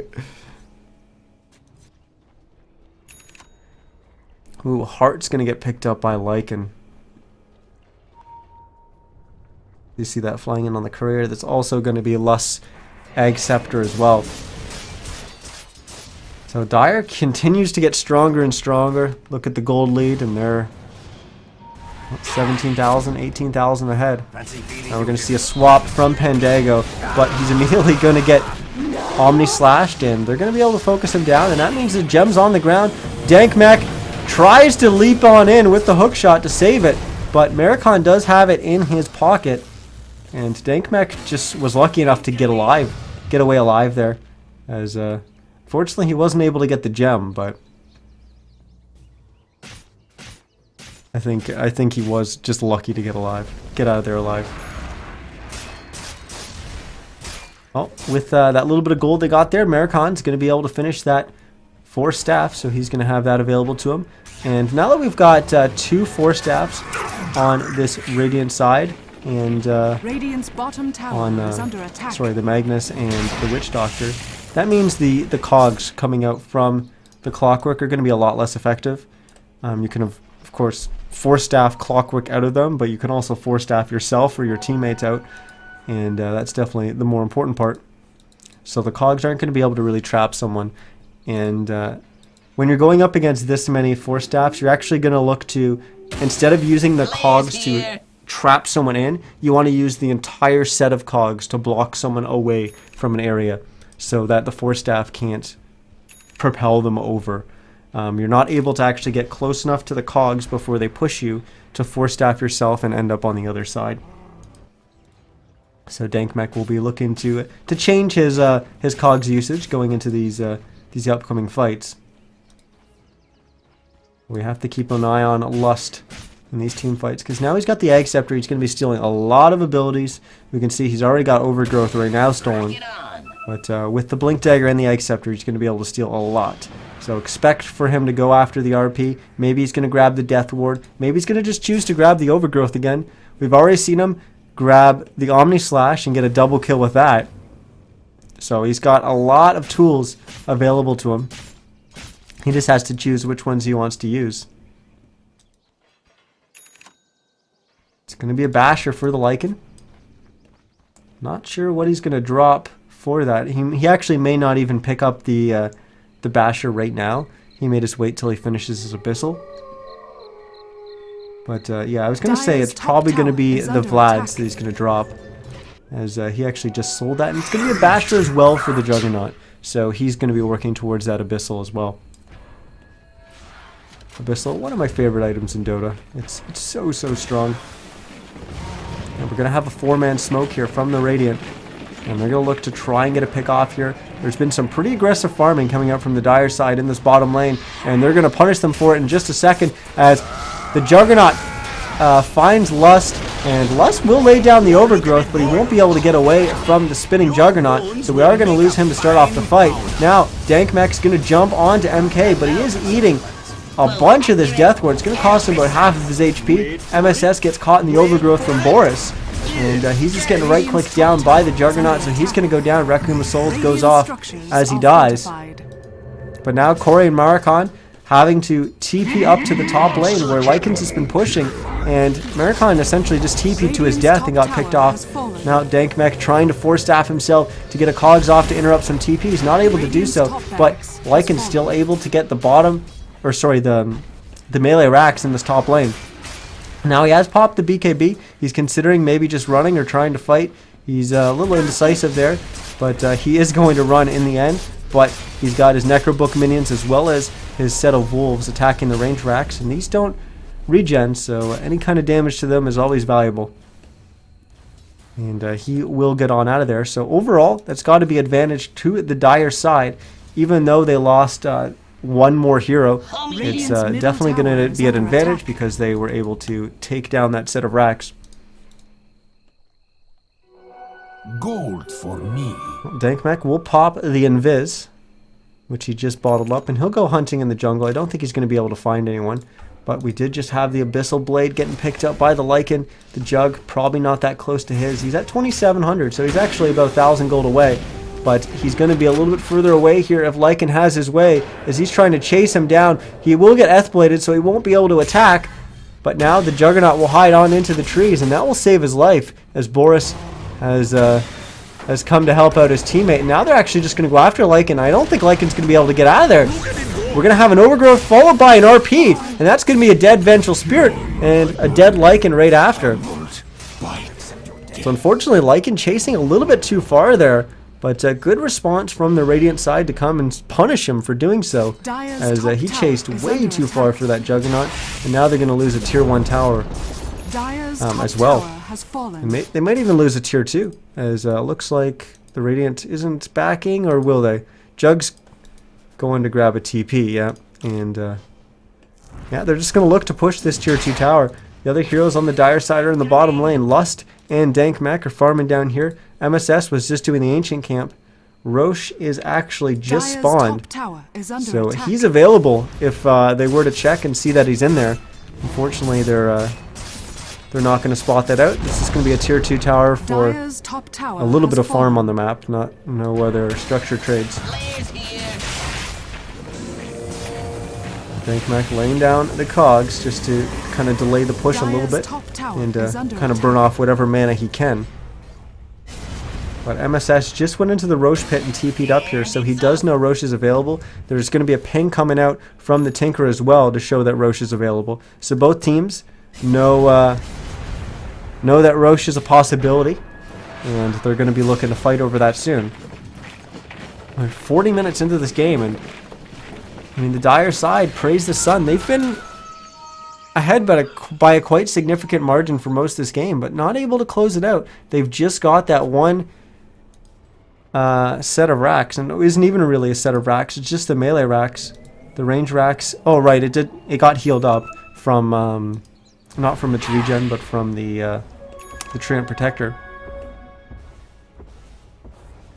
Ooh, Heart's going to get picked up by Lycan. You see that flying in on the courier. That's also going to be Lust's Egg Scepter as well. So Dire continues to get stronger and stronger. Look at the gold lead, and they're 17,000, 18,000 ahead. Now we're going to see a swap from Pandago, but he's immediately going to get Omni Slashed, and they're going to be able to focus him down, and that means the gem's on the ground. Dankmek tries to leap on in with the hook shot to save it, but Maricon does have it in his pocket, and Dankmek just was lucky enough to get away alive there, as fortunately he wasn't able to get the gem, but I think he was just lucky to get out of there alive. Well, with that little bit of gold they got there, Maricon's going to be able to finish that Force Staff, so he's going to have that available to him. And now that we've got 2 Force Staffs on this Radiant side, and Radiant's bottom tower on is under attack. the Magnus and the Witch Doctor, that means the cogs coming out from the Clockwork are going to be a lot less effective. You can of course Force Staff Clockwork out of them, but you can also Force Staff yourself or your teammates out, and that's definitely the more important part. So the cogs aren't going to be able to really trap someone. And when you're going up against this many Force Staffs, you're actually going to look to, instead of using the cogs to trap someone in, you want to use the entire set of cogs to block someone away from an area. so that the Force Staff can't propel them over. You're not able to actually get close enough to the cogs before they push you to Force Staff yourself and end up on the other side. So Dankmech will be looking to change his cogs usage going into these upcoming fights. We have to keep an eye on Lust in these team fights, because now he's got the Egg Scepter. He's going to be stealing a lot of abilities. We can see he's already got Overgrowth right now stolen. But with the Blink Dagger and the Egg Scepter, he's going to be able to steal a lot. So expect for him to go after the RP. Maybe he's going to grab the Death Ward. Maybe he's going to just choose to grab the Overgrowth again. We've already seen him grab the Omni Slash and get a double kill with that. So he's got a lot of tools available to him. He just has to choose which ones he wants to use. It's going to be a Basher for the Lycan. Not sure what he's going to drop for that. He actually may not even pick up the Basher right now. He may just wait till he finishes his Abyssal. But yeah, I was going to say it's probably going to be the Vlads that he's going to drop, as he actually just sold that. And it's going to be a Basher as well for the Juggernaut. So he's going to be working towards that Abyssal as well. Abyssal, one of my favorite items in Dota. It's so strong. And we're going to have a 4-man smoke here from the Radiant. And they're going to look to try and get a pick off here. There's been some pretty aggressive farming coming out from the Dire side in this bottom lane. And they're going to punish them for it in just a second, as the Juggernaut finds Lust. And Lust will lay down the Overgrowth, but he won't be able to get away from the spinning Juggernaut. So we are going to lose him to start off the fight. Now, Dankmech's going to jump onto MK, but he is eating a bunch of this Death Ward. It's going to cost him about half of his HP. MSS gets caught in the Overgrowth from Boris. And he's just getting right-clicked down by the Juggernaut, so he's going to go down. Requiem of Souls goes off as he dies. But now CoraY and Maricon having to TP up to the top lane where Lycans has been pushing. And Maricon essentially just TP'd to his death and got picked off. Now Dankmech trying to Force Staff himself to get a cogs off to interrupt some TP. He's not able to do so, but Lycan's still able to get the bottom, or sorry, the melee racks in this top lane. Now he has popped the BKB. He's considering maybe just running or trying to fight. He's a little indecisive there, but he is going to run in the end. But he's got his Necrobook minions as well as his set of wolves attacking the range racks, and these don't regen, so any kind of damage to them is always valuable. And he will get on out of there. So overall, that's got to be advantage to the Dire side, even though they lost one more hero. It's definitely going to be an advantage because they were able to take down that set of racks. Gold for me. Dankmech will pop the Invis, which he just bottled up, and he'll go hunting in the jungle. I don't think he's going to be able to find anyone, but we did just have the Abyssal Blade getting picked up by the Lycan. The Jug probably not that close to his. He's at 2,700, so he's actually about 1,000 gold away. But he's going to be a little bit further away here if Lycan has his way, as he's trying to chase him down. He will get Eth-bladed, so he won't be able to attack. But now the Juggernaut will hide on into the trees, and that will save his life, as Boris has come to help out his teammate. And now they're actually just going to go after Lycan. I don't think Lycan's going to be able to get out of there. We're going to have an Overgrowth followed by an RP, and that's going to be a dead Vengeful Spirit and a dead Lycan right after. So unfortunately, Lycan chasing a little bit too far there. But a good response from the Radiant side to come and punish him for doing so, as he chased way too far for that Juggernaut, and now they're going to lose a tier 1 tower as well. And they might even lose a tier 2, as looks like the Radiant isn't backing, or will they? Jug's going to grab a TP, yeah, and yeah, they're just going to look to push this tier 2 tower. The other heroes on the Dire side are in the bottom lane. Lust and Dankmech are farming down here. MSS was just doing the Ancient Camp. Roche is actually just spawned, so he's available if they were to check and see that he's in there. Unfortunately, they're not going to spot that out. This is going to be a tier 2 tower for a little bit of farm on the map, no other structure trades. Dankmech laying down the cogs just to kind of delay the push a little bit and kind of burn off whatever mana he can. But MSS just went into the Roche pit and TP'd up here, so he does know Roche is available. There's going to be a ping coming out from the Tinker as well to show that Roche is available. So both teams know that Roche is a possibility, and they're going to be looking to fight over that soon. We're 40 minutes into this game, and I mean, the Dire side, praise the sun. They've been ahead by a quite significant margin for most of this game, but not able to close it out. They've just got that one set of racks, and it isn't even really a set of racks. It's just the melee racks, the range racks. Oh, right, it got healed up from not from its regen, but from the Treant Protector.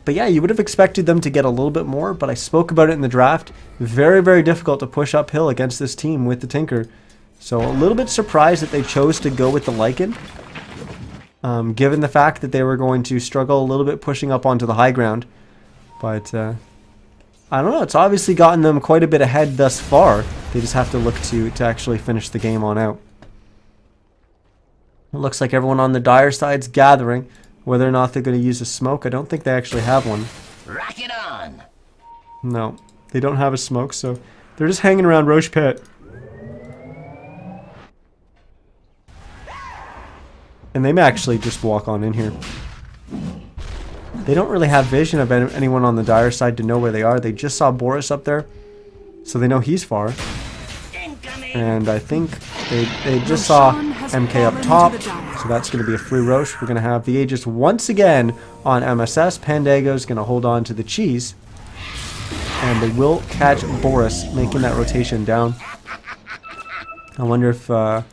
But yeah, you would have expected them to get a little bit more, but I spoke about it in the draft. Very, very difficult to push uphill against this team with the Tinker. So a little bit surprised that they chose to go with the Lycan, given the fact that they were going to struggle a little bit pushing up onto the high ground. But I don't know, it's obviously gotten them quite a bit ahead thus far. They just have to look to actually finish the game on out. It looks like everyone on the Dire side's gathering. Whether or not they're going to use a smoke, I don't think they actually have one. Rock it on. No, they don't have a smoke, so they're just hanging around Roche Pit. And they may actually just walk on in here. They don't really have vision of anyone on the Dire side to know where they are. They just saw Boris up there, so they know he's far. And I think they just saw MK up top, so that's going to be a free Roche. We're going to have the Aegis once again on MSS. Pandago's going to hold on to the cheese, and they will catch Boris, making that rotation down. I wonder if I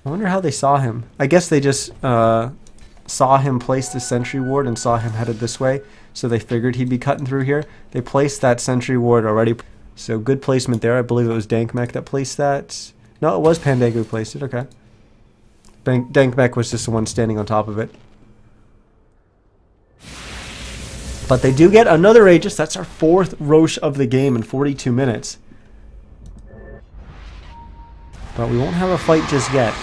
wonder how they saw him. I guess they just saw him place the sentry ward and saw him headed this way, so they figured he'd be cutting through here. They placed that sentry ward already. So good placement there. I believe it was Dankmech that placed that. No, it was Pandago who placed it. Okay. Dankmech was just the one standing on top of it. But they do get another Aegis. That's our 4th Roche of the game in 42 minutes. But we won't have a fight just yet.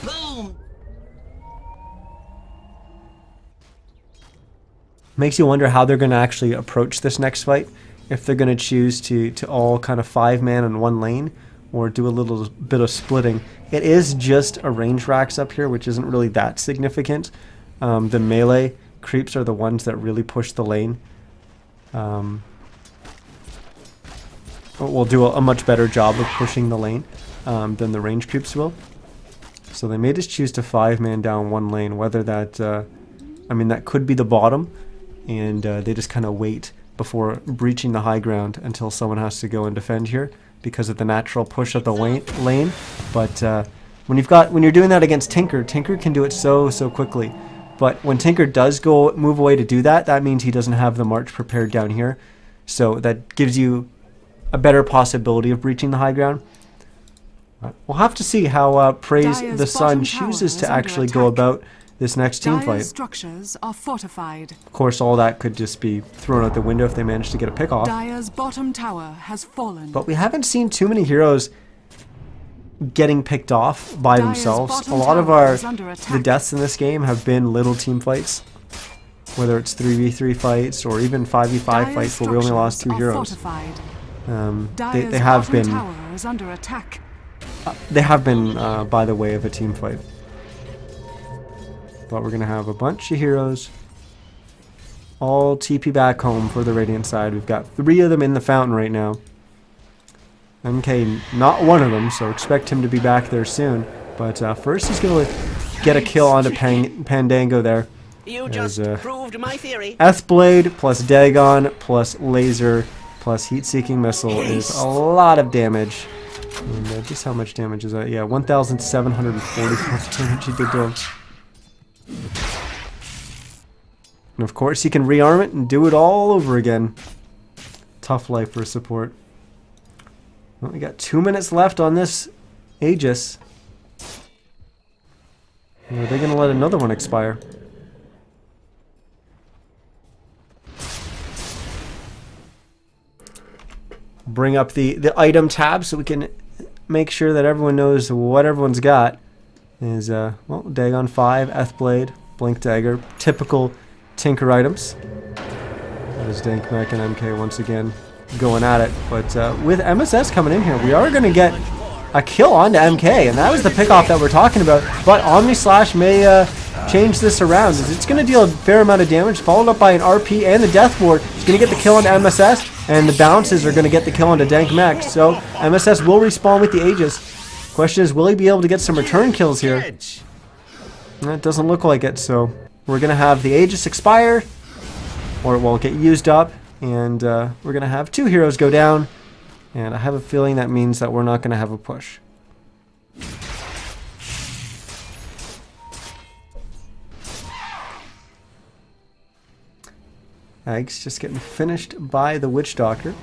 Boom. Makes you wonder how they're going to actually approach this next fight. If they're going to choose to all kind of 5-man in one lane, or do a little bit of splitting. It is just a range racks up here, which isn't really that significant. The melee creeps are the ones that really push the lane. Will do a much better job of pushing the lane than the range creeps will. So they may just choose to 5-man down one lane, whether that, I mean, that could be the bottom, and they just kind of wait before breaching the high ground until someone has to go and defend here because of the natural push of the lane. But when you're doing that against Tinker can do it so quickly. But when Tinker does move away to do that, that means he doesn't have the march prepared down here. So that gives you a better possibility of breaching the high ground. We'll have to see how Praise the Sun chooses to actually go about this next team Dire's fight. structures are fortified. Of course, all that could just be thrown out the window if they manage to get a pick off. Dire's bottom tower has fallen. But we haven't seen too many heroes getting picked off by themselves. A lot of the deaths in this game have been little team fights, whether it's 3v3 fights or even 5v5 fights where we only lost 2 heroes. They have been. Tower is under attack. They have been by the way of a team fight. But we're going to have a bunch of heroes all TP back home for the Radiant side. We've got 3 of them in the fountain right now. MK not one of them, so expect him to be back there soon. But first he's going to get a kill onto Pandango there. You just proved my theory. Blade plus Dagon plus laser plus heat-seeking missile is a lot of damage. And just how much damage is that? Yeah, 1,744 damage he did to him. And of course he can rearm it and do it all over again. Tough life for support. Well, we got 2 minutes left on this Aegis. Are they going to let another one expire? Bring up the item tab so we can make sure that everyone knows what everyone's got. Is well, Dagon 5, Blade, Blink Dagger, typical Tinker items. That is Dankmech and MK once again going at it. But with MSS coming in here, we are going to get a kill onto MK, and that was the pickoff that we're talking about. But Omni Slash may change this around. It's going to deal a fair amount of damage, followed up by an RP and the Death Ward. It's going to get the kill onto MSS, and the bounces are going to get the kill onto Dank Mech. So MSS will respawn with the Aegis. Question is, will he be able to get some return kills here? It doesn't look like it, so we're going to have the Aegis expire, or it will get used up, and we're going to have 2 heroes go down, and I have a feeling that means that we're not going to have a push. Eggs just getting finished by the Witch Doctor.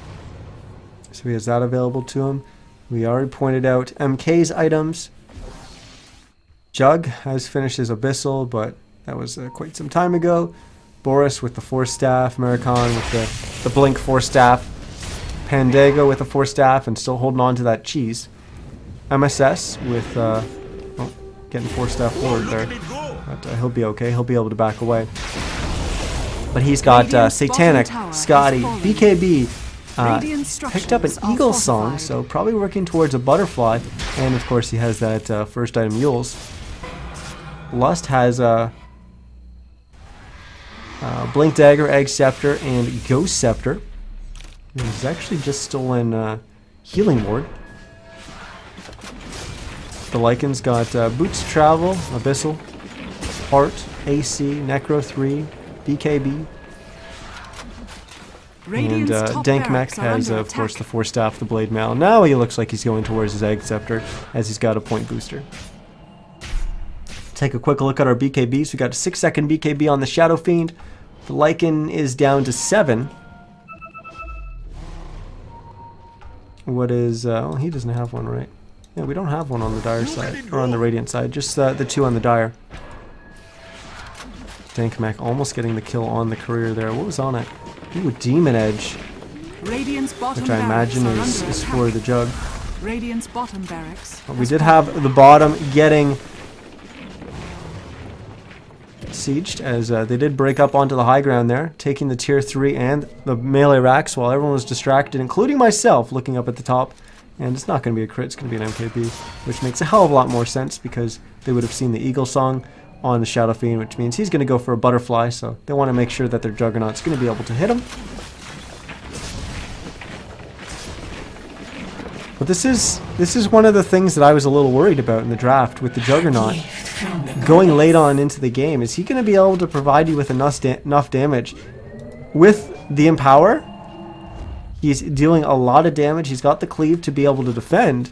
So he has that available to him. We already pointed out MK's items. Jug has finished his Abyssal, but that was quite some time ago. Boris with the Force Staff. Americon with the Blink Force Staff. Pandago with the Force Staff and still holding on to that cheese. MSS with getting Force Staff forward there. But he'll be okay. He'll be able to back away. But he's got Satanic, Scotty, BKB, picked up an Eagle Song, so probably working towards a Butterfly. And of course he has that first item, Yules. Lust has Blink Dagger, Egg Scepter, and Ghost Scepter. He's actually just stolen Healing Ward. The Lycan's got Boots to Travel, Abyssal, Heart, AC, Necro 3, BKB. And Dank Mech has, of course, the Force Staff, the Blade Mail. Now he looks like he's going towards his Egg Scepter, as he's got a point booster. Take a quick look at our BKBs. We got a 6-second BKB on the Shadow Fiend. The Lycan is down to 7. What is... well, he doesn't have one, right? Yeah, we don't have one on the Dire side, or on the Radiant side. Just the 2 on the Dire. Dank Mech almost getting the kill on the Courier there. What was on it? Ooh, Demon Edge. Which I imagine is for the Jug. Radiant's bottom barracks. But we did have the bottom getting sieged, as they did break up onto the high ground there, taking the tier 3 and the melee racks while everyone was distracted, including myself, looking up at the top. And it's not going to be a crit, it's going to be an MKB, which makes a hell of a lot more sense because they would have seen the Eagle Song on the Shadow Fiend, which means he's going to go for a Butterfly, so they want to make sure that their Juggernaut's going to be able to hit him. But this is one of the things that I was a little worried about in the draft with the Juggernaut. Going late on into the game, is he going to be able to provide you with enough damage? With the Empower, he's dealing a lot of damage. He's got the Cleave to be able to defend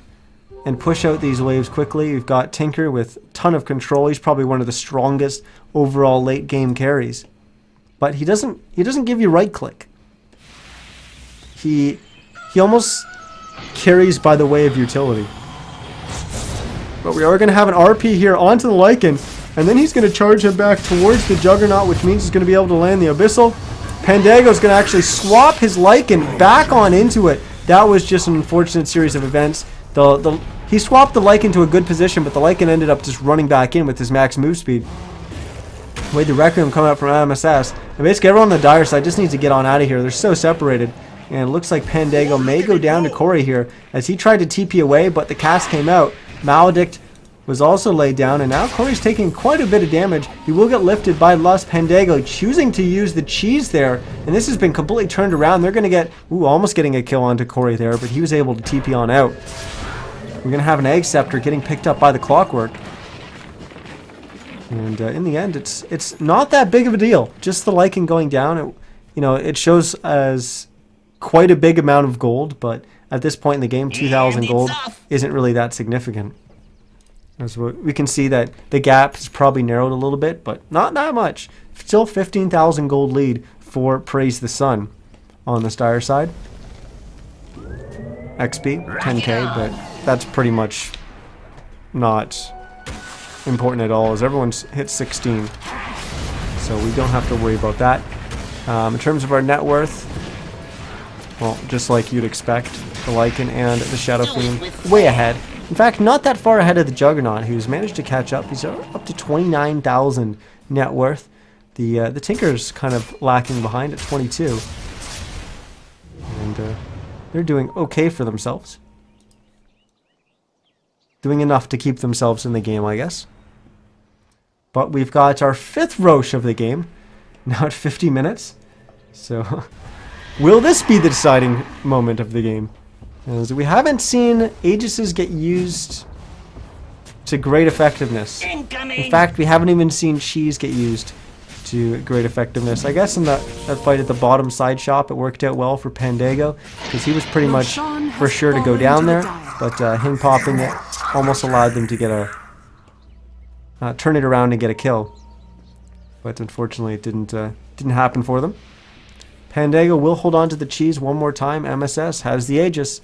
and push out these waves quickly. You've got Tinker with a ton of control. He's probably one of the strongest overall late game carries. But he doesn't give you right click. He almost carries by the way of utility. But we are going to have an RP here onto the Lycan, and then he's going to charge him back towards the Juggernaut, which means he's going to be able to land the Abyssal. Pandago's going to actually swap his Lycan back on into it. That was just an unfortunate series of events. He swapped the Lycan to a good position, but the Lycan ended up just running back in with his max move speed. We had the Requiem coming up from MSS. And basically everyone on the Dire side just needs to get on out of here. They're so separated. And it looks like Pandago may go down to CoraY here as he tried to TP away, but the cast came out. Maledict was also laid down, and now CoraY's taking quite a bit of damage. He will get lifted by Lust. Pandago choosing to use the cheese there, and this has been completely turned around. They're going to get, almost getting a kill onto CoraY there, but he was able to TP on out. We're going to have an Egg Scepter getting picked up by the Clockwork. And in the end, it's not that big of a deal. Just the Lycan going down, it shows as quite a big amount of gold, but at this point in the game, 2,000 gold isn't really that significant. As we can see that the gap has probably narrowed a little bit, but not that much. Still 15,000 gold lead for Praise the Sun on the Dire side. XP, 10k, but that's pretty much not important at all, as everyone's hit 16. So we don't have to worry about that. In terms of our net worth, well, just like you'd expect, the Lycan and the Shadow Fiend way ahead. In fact, not that far ahead of the Juggernaut, who's managed to catch up. He's up to 29,000 net worth. The Tinker's kind of lacking behind at 22. And they're doing okay for themselves. Doing enough to keep themselves in the game, I guess. But we've got our 5th Roche of the game, now at 50 minutes. So, will this be the deciding moment of the game? As we haven't seen Aegises get used to great effectiveness. In fact, we haven't even seen Cheese get used to great effectiveness. I guess in that fight at the bottom side shop, it worked out well for Pandago, because he was pretty much for sure to go down there. But him popping it almost allowed them to get a turn it around and get a kill. But unfortunately, it didn't happen for them. Pandago will hold on to the cheese one more time. MSS has the Aegis.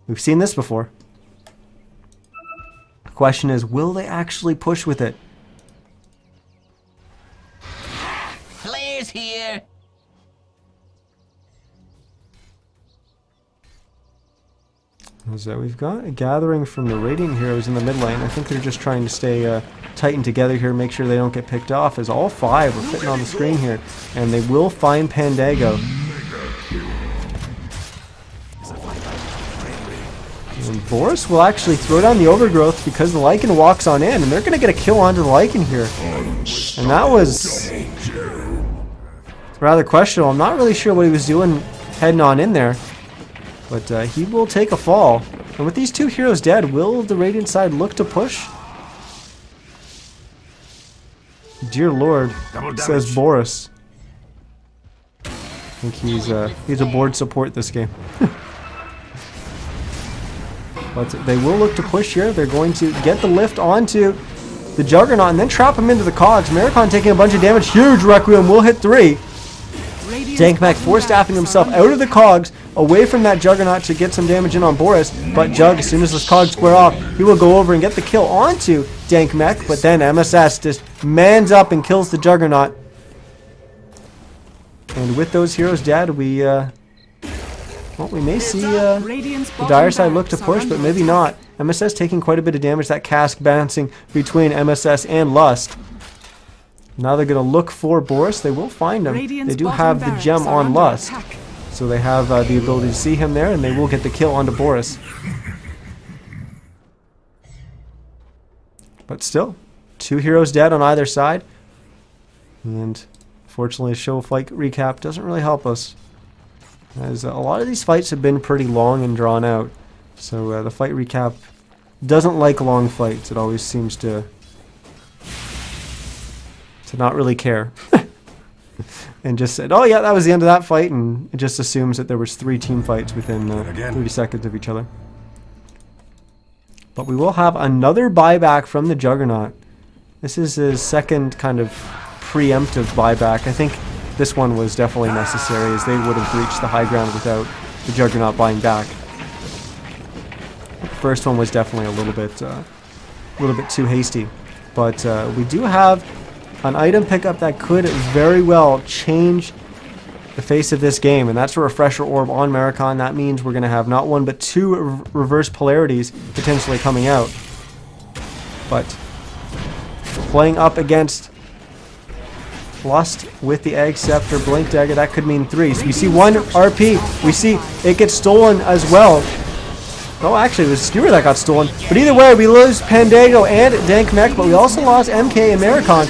We've seen this before. The question is, will they actually push with it? Flares here. So we've got a gathering from the Radiant Heroes in the mid lane. I think they're just trying to stay tightened together here, make sure they don't get picked off, as all 5 are fitting on the screen here. And they will find Pandago. And Boris will actually throw down the Overgrowth because the Lycan walks on in, and they're going to get a kill onto the Lycan here. And that was rather questionable. I'm not really sure what he was doing heading on in there. But he will take a fall. And with these 2 heroes dead, will the Radiant side look to push? Dear Lord, says Boris. I think he's a board support this game. But they will look to push here. They're going to get the lift onto the Juggernaut and then trap him into the cogs. Maricon taking a bunch of damage. Huge Requiem will hit 3. Dankmech force-staffing himself out of the cogs, away from that Juggernaut to get some damage in on Boris. But Jug, as soon as those cogs square off, he will go over and get the kill onto Dankmech. But then MSS just mans up and kills the Juggernaut. And with those heroes dead, we may see the Dire side look to push, but maybe not. MSS taking quite a bit of damage. That cask bouncing between MSS and Lust. Now they're going to look for Boris. They will find him. They do have the gem on Lust. So they have the ability to see him there, and they will get the kill onto Boris. But still, 2 heroes dead on either side. And fortunately, a show fight recap doesn't really help us, as a lot of these fights have been pretty long and drawn out. So the fight recap doesn't like long fights. It always seems to not really care. And just said, oh yeah, that was the end of that fight, and it just assumes that there was 3 team fights within 30 seconds of each other. But we will have another buyback from the Juggernaut. This is his second kind of preemptive buyback. I think this one was definitely necessary, as they would have breached the high ground without the Juggernaut buying back. The first one was definitely a little bit too hasty. But we do have an item pickup that could very well change the face of this game, and that's a Refresher Orb on Maricon. That means we're going to have not 1 but 2 reverse polarities potentially coming out. But playing up against Lust with the Egg Scepter, Blink Dagger, that could mean 3. So we see 1 RP, we see it gets stolen as well. Oh, actually, it was Skewer that got stolen. But either way, we lose Pandago and Dankmech, but we also lost MK and Maricon.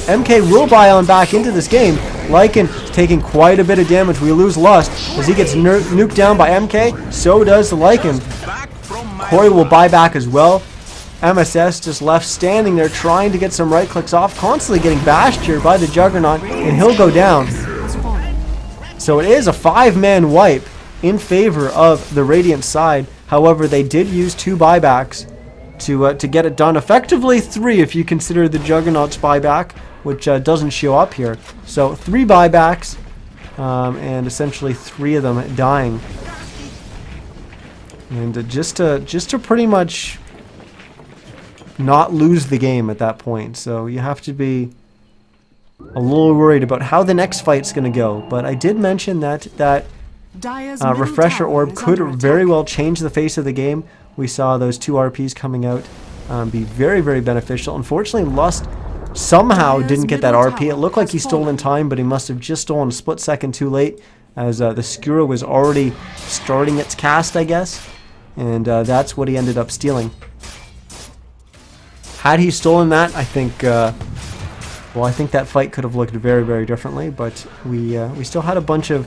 MK will buy on back into this game. Lycan taking quite a bit of damage. We lose Lust as he gets nuked down by MK. So does the Lycan. CoraY will buy back as well. MSS just left standing there trying to get some right clicks off, constantly getting bashed here by the Juggernaut, and he'll go down. So it is a 5-man wipe in favor of the Radiant side. However, they did use 2 buybacks to get it done. Effectively 3 if you consider the Juggernaut's buyback, which doesn't show up here. So 3 buybacks, and essentially 3 of them dying. And just to pretty much not lose the game at that point. So you have to be a little worried about how the next fight's going to go. But I did mention that Refresher Orb could very well change the face of the game. We saw those 2 RPs coming out be very, very beneficial. Unfortunately, Lust somehow didn't get that RP. It looked like he stole in time, but he must have just stolen a split second too late, as the Skura was already starting its cast, I guess. And that's what he ended up stealing. Had he stolen that, I think, I think that fight could have looked very, very differently. But we still had a bunch of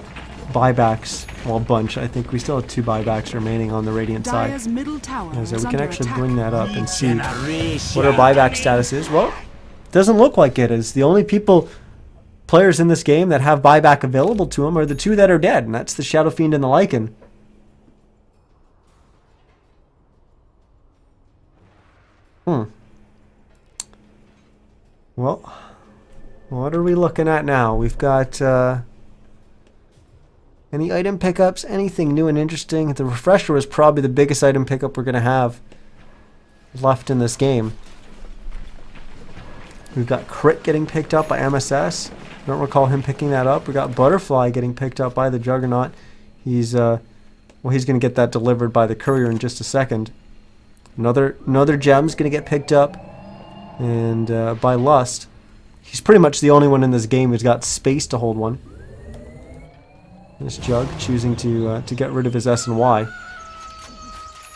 buybacks. Well, a bunch. I think we still have 2 buybacks remaining on the Radiant side. Dire's middle tower As, is we can under actually attack. bring that up and see what our buyback status is. Well, doesn't look like it is. The only players in this game that have buyback available to them are the 2 that are dead, and that's the Shadow Fiend and the Lycan. Well, what are we looking at now? We've got any item pickups, anything new and interesting. The refresher was probably the biggest item pickup we're going to have left in this game. We've got Crit getting picked up by MSS. I don't recall him picking that up. We got Butterfly getting picked up by the Juggernaut. He's going to get that delivered by the Courier in just a second. Another gem's going to get picked up, and by Lust. He's pretty much the only one in this game who's got space to hold one. This Jug choosing to get rid of his S and Y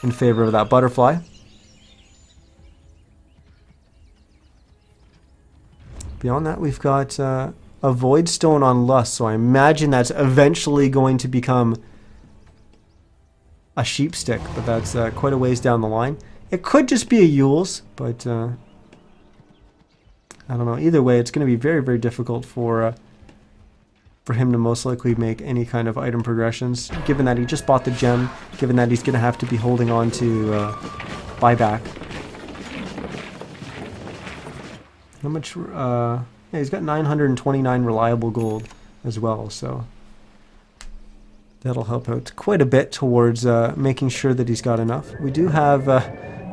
in favor of that Butterfly. Beyond that, we've got a Void Stone on Lust, so I imagine that's eventually going to become a Sheep Stick, but that's quite a ways down the line. It could just be a Yule's, but I don't know. Either way, it's going to be very, very difficult for him to most likely make any kind of item progressions, given that he just bought the gem, given that he's going to have to be holding on to buyback. How much? Yeah, he's got 929 reliable gold as well, so that'll help out quite a bit towards making sure that he's got enough. We do have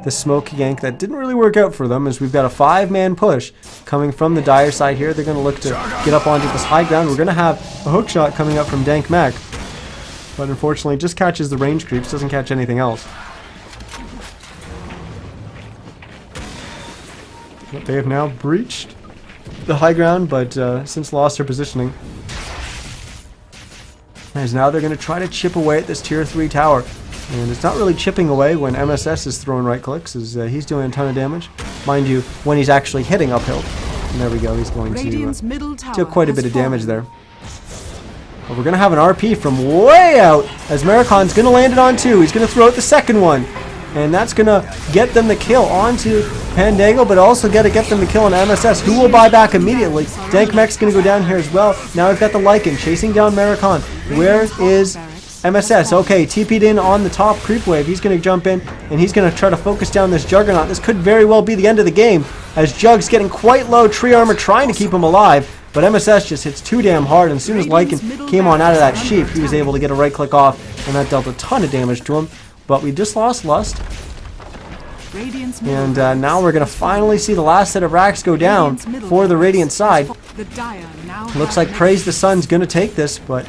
the smoke yank that didn't really work out for them, as we've got a 5-man push coming from the Dire side here. They're going to look to get up onto this high ground. We're going to have a hook shot coming up from Dank Mech, but unfortunately just catches the range creeps, doesn't catch anything else. But they have now breached the high ground, but since lost their positioning. As now they're going to try to chip away at this tier 3 tower. And it's not really chipping away when MSS is throwing right clicks, as he's doing a ton of damage. Mind you, when he's actually hitting uphill. And there we go, he's going to do quite a bit of damage there. But we're going to have an RP from way out, as Maricon's going to land it on 2. He's going to throw out the second one. And that's going to get them the kill onto Pandago, but also get them the kill on MSS, who will buy back immediately. Dank Mech's going to go down here as well. Now we've got the Lycan chasing down Maricon. Where is MSS? Okay, TP'd in on the top creep wave. He's going to jump in, and he's going to try to focus down this Juggernaut. This could very well be the end of the game, as Jug's getting quite low tree armor, trying to keep him alive. But MSS just hits too damn hard, and as soon as Lycan came on out of that sheep, he was able to get a right click off, and that dealt a ton of damage to him. But we just lost Lust. And now we're going to finally see the last set of racks go down for the Radiant side. Looks like Praise the Sun's going to take this, but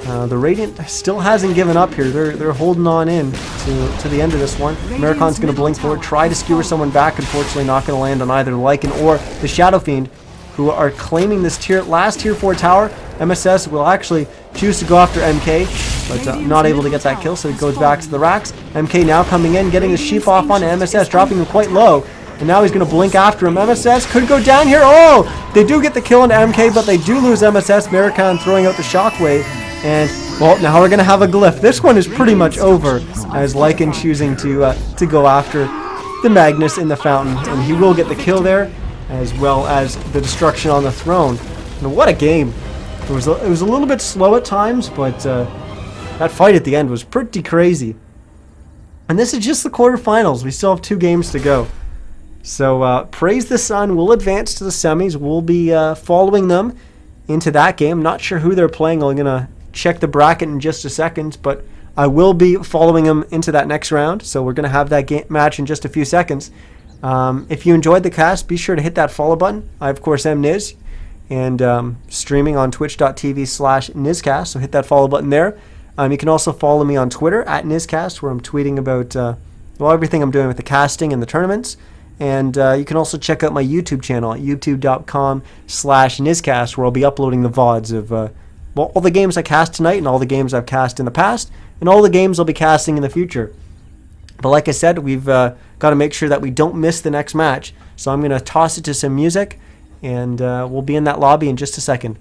the Radiant still hasn't given up here. They're holding on in to the end of this one. Maricon's going to blink forward, try to skewer someone back. Unfortunately, not going to land on either the Lycan or the Shadow Fiend, who are claiming this last tier 4 tower. MSS will actually choose to go after MK, but not able to get that kill, so he goes back to the racks. MK now coming in, getting the sheep off on MSS, dropping him quite low, and now he's going to blink after him. MSS could go down here. Oh, they do get the kill on MK, but they do lose MSS. Maricon throwing out the shockwave, and well, now we're going to have a glyph. This one is pretty much over, as Lycan choosing to go after the Magnus in the fountain, and he will get the kill there, as well as the destruction on the throne. And what a game! It was a little bit slow at times, but that fight at the end was pretty crazy. And this is just the quarterfinals. We still have 2 games to go. So Praise the Sun will advance to the semis. We'll be following them into that game. Not sure who they're playing. I'm going to check the bracket in just a second, but I will be following them into that next round. So we're going to have that match in just a few seconds. If you enjoyed the cast, be sure to hit that follow button. I, of course, am Niz, and streaming on twitch.tv/NizCast, so hit that follow button there. You can also follow me on Twitter at NizCast, where I'm tweeting about everything I'm doing with the casting and the tournaments. And you can also check out my YouTube channel at youtube.com/NizCast, where I'll be uploading the VODs of all the games I cast tonight, and all the games I've cast in the past, and all the games I'll be casting in the future. But like I said, we've got to make sure that we don't miss the next match. So I'm going to toss it to some music, and we'll be in that lobby in just a second.